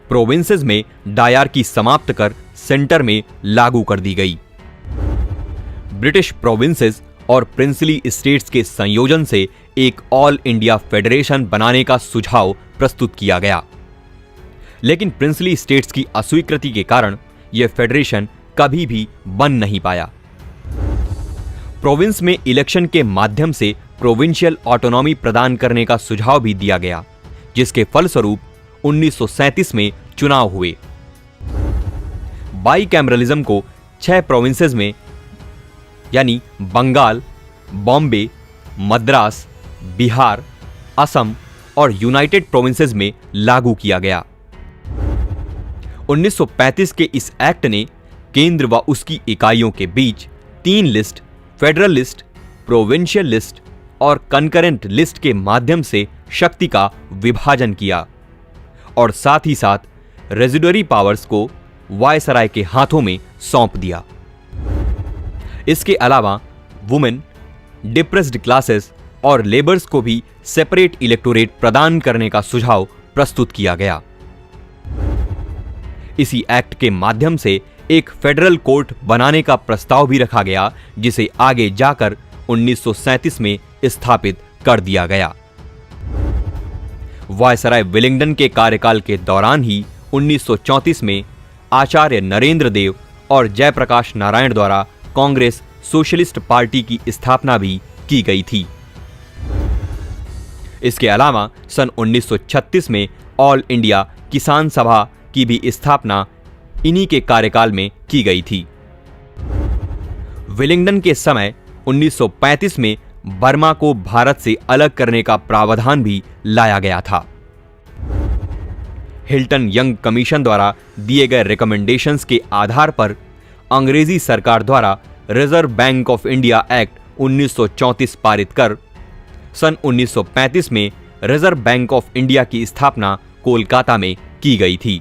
प्रोविंसेस में डायरकी समाप्त कर सेंटर में लागू कर दी गई। ब्रिटिश प्रोविंसेस और प्रिंसली स्टेट्स के संयोजन से एक ऑल इंडिया फेडरेशन बनाने का सुझाव प्रस्तुत किया गया, लेकिन प्रिंसली स्टेट्स की अस्वीकृति के कारण यह फेडरेशन कभी भी बन नहीं पाया। प्रोविंस में इलेक्शन के माध्यम से प्रोविंशियल ऑटोनॉमी प्रदान करने का सुझाव भी दिया गया, जिसके फलस्वरूप 1937 में चुनाव हुए। बाईकैमरलिज्म को 6 प्रोविंसेस में यानी बंगाल, बॉम्बे, मद्रास, बिहार, असम और यूनाइटेड प्रोविंसेस में लागू किया गया। 1935 के इस एक्ट ने केंद्र व उसकी इकाइयों के बीच 3 list, federal list, provincial list और कंकरेंट लिस्ट के माध्यम से शक्ति का विभाजन किया और साथ ही साथ रेजिडुअरी पावर्स को वायसराय के हाथों में सौंप दिया। इसके अलावा वुमेन, डिप्रेस्ड क्लासेस और लेबर्स को भी सेपरेट इलेक्टोरेट प्रदान करने का सुझाव प्रस्तुत किया गया। इसी एक्ट के माध्यम से एक फेडरल कोर्ट बनाने का प्रस्ताव भी रखा गया, जिसे आगे जाकर 1937 में स्थापित कर दिया गया। वायसराय वेलिंगटन के कार्यकाल के दौरान ही 1934 में आचार्य नरेंद्र देव और जयप्रकाश नारायण द्वारा कांग्रेस सोशलिस्ट पार्टी की स्थापना भी की गई थी। इसके अलावा सन 1936 में ऑल इंडिया किसान सभा की भी स्थापना इन्हीं के कार्यकाल में की गई थी। वेलिंगटन के समय 1935 में बर्मा को भारत से अलग करने का प्रावधान भी लाया गया था। हिल्टन यंग कमीशन द्वारा दिए गए रिकमेंडेशंस के आधार पर अंग्रेजी सरकार द्वारा reserve bank of India act 1934 पारित कर सन 1935 में रिजर्व बैंक ऑफ इंडिया की स्थापना कोलकाता में की गई थी।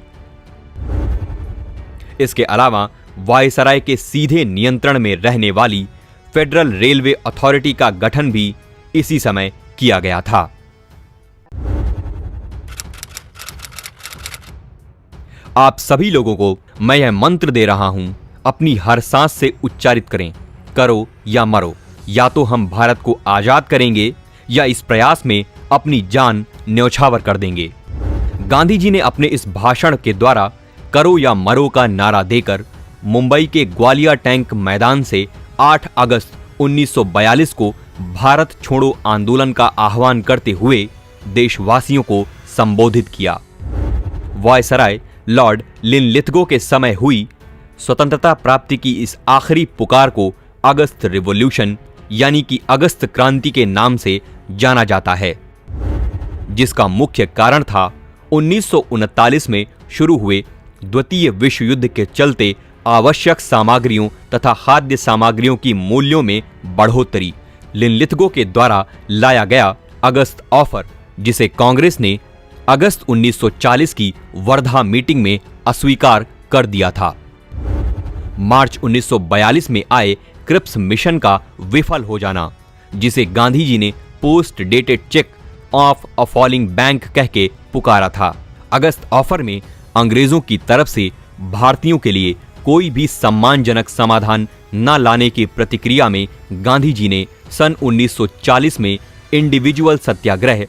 इसके अलावा वायसराय के सीधे नियंत्रण में रहने वाली फेडरल रेलवे अथॉरिटी का गठन भी इसी समय किया गया था। आप सभी लोगों को मैं यह मंत्र दे रहा हूं, अपनी हर सांस से उच्चारित करें, करो या मरो, या तो हम भारत को आजाद करेंगे या इस प्रयास में अपनी जान न्यौछावर कर देंगे। गांधी जी ने अपने इस भाषण के द्वारा करो या मरो का नारा देकर मुंबई के ग्वालिया टैंक मैदान से 8 अगस्त 1942 को भारत छोड़ो आंदोलन का आह्वान करते हुए देशवासियों को संबोधित किया। वायसराय लॉर्ड लिनलिथगो के समय हुई स्वतंत्रता प्राप्ति की इस आखिरी पुकार को अगस्त रिवॉल्यूशन यानी कि अगस्त क्रांति के नाम से जाना जाता है, जिसका मुख्य कारण था 1939 में शुरू हुए द्वितीय विश्व युद्ध के चलते आवश्यक सामग्रियों तथा खाद्य सामग्रियों की मूल्यों में बढ़ोतरी। लिनलिथगो के द्वारा लाया गया अगस्त ऑफर, जिसे कांग्रेस ने अगस्त 1940 की वर्धा मीटिंग में अस्वीकार कर दिया था। मार्च 1942 में आए क्रिप्स मिशन का विफल हो जाना, जिसे गांधी जी ने post dated cheque of a falling bank कह के पुकारा था। अगस्त ऑफर में अंग्रेजों की तरफ से भारतीयों के लिए कोई भी सम्मानजनक समाधान न लाने की प्रतिक्रिया में गांधी जी ने सन 1940 में इंडिविजुअल सत्याग्रह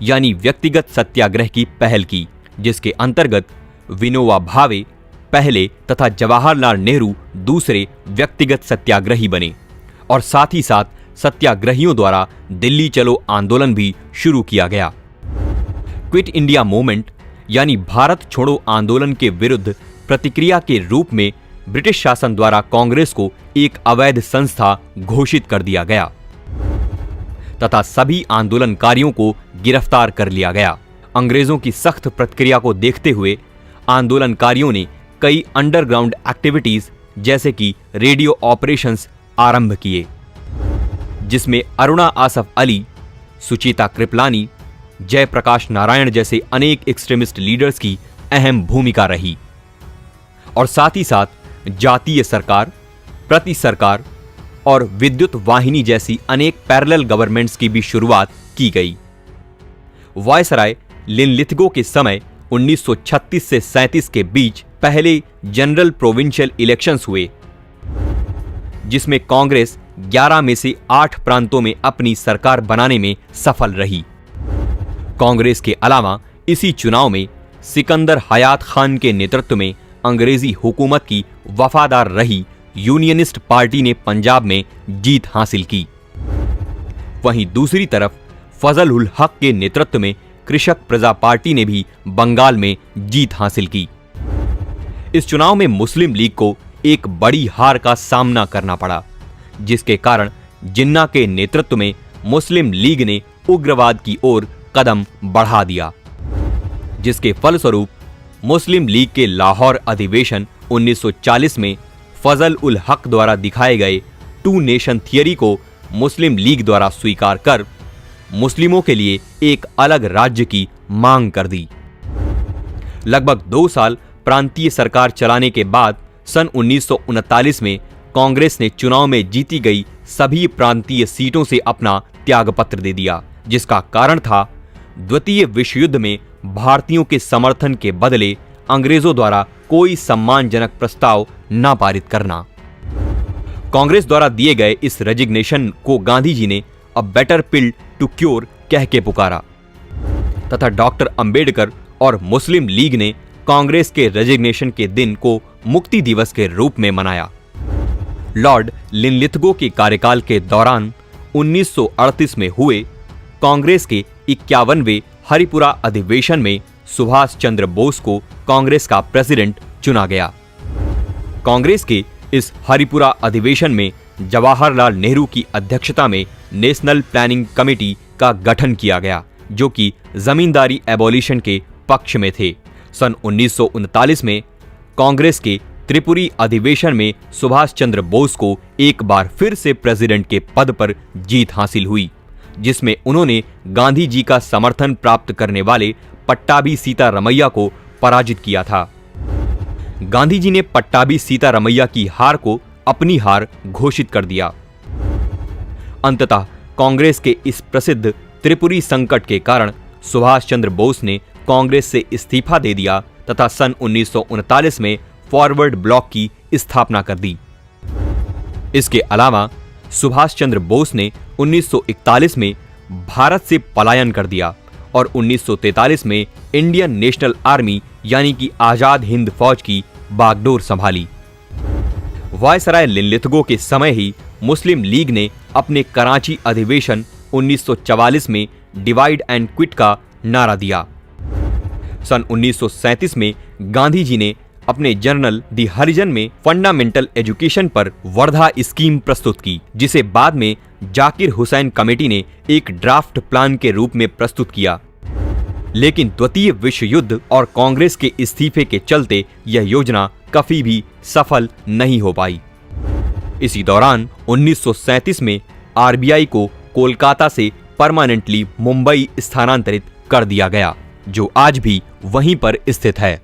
यानी व्यक्तिगत सत्याग्रह की पहल की, जिसके अंतर्गत विनोबा भावे पहले तथा जवाहरलाल नेहरू दूसरे व्यक्तिगत सत्याग्रही बने और साथ ही साथ सत्याग्रहियों द्वारा दिल्ली चलो आंदोलन भी शुरू किया गया। क्विट इंडिया मूवमेंट यानी भारत छोड़ो आंदोलन के विरुद्ध प्रतिक्रिया के रूप में ब्रिटिश शासन द्वारा कांग्रेस को एक अवैध संस्था घोषित कर दिया गया तथा सभी आंदोलनकारियों को गिरफ्तार कर लिया गया। अंग्रेजों की सख्त प्रतिक्रिया को देखते हुए आंदोलनकारियों ने कई अंडरग्राउंड एक्टिविटीज जैसे कि रेडियो ऑपरेशंस आरंभ किए, जिसमें अरुणा आसफ अली, सुचेता कृपलानी, जयप्रकाश नारायण जैसे अनेक एक्सट्रीमिस्ट लीडर्स की अहम भूमिका रही और साथ ही साथ जातीय सरकार, प्रति सरकार और विद्युत वाहिनी जैसी अनेक पैरेलल गवर्नमेंट्स की भी शुरुआत की गई। वायसराय लिनलिथगो के समय 1936 से 37 के बीच पहले जनरल प्रोविंशियल इलेक्शंस हुए, जिसमें कांग्रेस 11 में से 8 प्रांतों में अपनी सरकार बनाने में सफल रही। कांग्रेस के अलावा इसी चुनाव में सिकंदर हयात खान के नेतृत्व में अंग्रेजी हुकूमत की वफादार रही यूनियनिस्ट पार्टी ने पंजाब में जीत हासिल की। वहीं दूसरी तरफ फजल उल हक के नेतृत्व में कृषक प्रजा पार्टी ने भी बंगाल में जीत हासिल की। इस चुनाव में मुस्लिम लीग को एक बड़ी हार का सामना करना पड़ा, जिसके कारण जिन्ना के नेतृत्व में मुस्लिम लीग ने उग्रवाद की ओर कदम बढ़ा दिया, जिसके फलस्वरूप मुस्लिम लीग के लाहौर अधिवेशन 1940 में फजल उल हक द्वारा दिखाए गए 2 नेशन थियरी को मुस्लिम लीग द्वारा स्वीकार कर मुस्लिमों के लिए एक अलग राज्य की मांग कर दी। लगभग 2 साल प्रांतीय सरकार चलाने के बाद सन 1939 में कांग्रेस ने चुनाव में जीती गई सभी प्रांतीय सीटों से अपना त्यागपत्र दे दिया, जिसका कारण था द्वितीय विश्व युद्ध में भारतीयों के समर्थन के बदले अंग्रेजों द्वारा कोई सम्मानजनक प्रस्ताव न पारित करना। कांग्रेस द्वारा दिए गए इस रेजिग्नेशन को गांधी जी ने a better pill to cure कह के पुकारा तथा डॉक्टर अंबेडकर और मुस्लिम लीग ने कांग्रेस के रेजिग्नेशन के दिन को मुक्ति दिवस के रूप में मनाया। लॉर्ड लिनलिथगो के कार्यकाल के दौरान 1938 में हुए कांग्रेस के 51वें हरिपुरा अधिवेशन में सुभाष चंद्र बोस को कांग्रेस का प्रेसिडेंट चुना गया। कांग्रेस के इस हरिपुरा अधिवेशन में जवाहरलाल नेहरू की अध्यक्षता में नेशनल प्लानिंग कमेटी का गठन किया गया, जो कि जमींदारी एबॉलिशन के पक्ष में थे। सन 1939 में कांग्रेस के त्रिपुरी अधिवेशन में सुभाष चंद्र बोस को एक बार फिर से प्रेसिडेंट के पद पर जीत हासिल हुई, जिसमें उन्होंने गांधी जी का समर्थन प्राप्त करने वाले पट्टाभी सीतारमैया को पराजित किया था। गांधी जी ने पट्टाभी सीतारमैया की हार को अपनी हार घोषित कर दिया। अंततः कांग्रेस के इस प्रसिद्ध त्रिपुरी संकट के कारण सुभाष चंद्र बोस ने कांग्रेस से इस्तीफा दे दिया तथा सन 1939 में फॉरवर्ड ब्लॉक की स्थापना कर दी। इसके अलावा सुभाष चंद्र बोस ने 1941 में भारत से पलायन कर दिया और 1943 में इंडियन नेशनल आर्मी यानी कि आजाद हिंद फौज की बागडोर संभाली। वायसराय लिनलिथगो के समय ही मुस्लिम लीग ने अपने कराची अधिवेशन 1944 में डिवाइड एंड क्विट का नारा दिया। सन 1937 में गांधी जी ने अपने जर्नल दी हरिजन में फंडामेंटल एजुकेशन पर वर्धा स्कीम प्रस्तुत की, जिसे बाद में जाकिर हुसैन कमेटी ने एक ड्राफ्ट प्लान के रूप में प्रस्तुत किया। लेकिन द्वितीय विश्व युद्ध और कांग्रेस के इस्तीफे के चलते यह योजना कभी भी सफल नहीं हो पाई। इसी दौरान 1937 में आरबीआई को कोलकाता से परमानेंटली मुंबई स्थानांतरित कर दिया गया, जो आज भी वहीं पर स्थित है।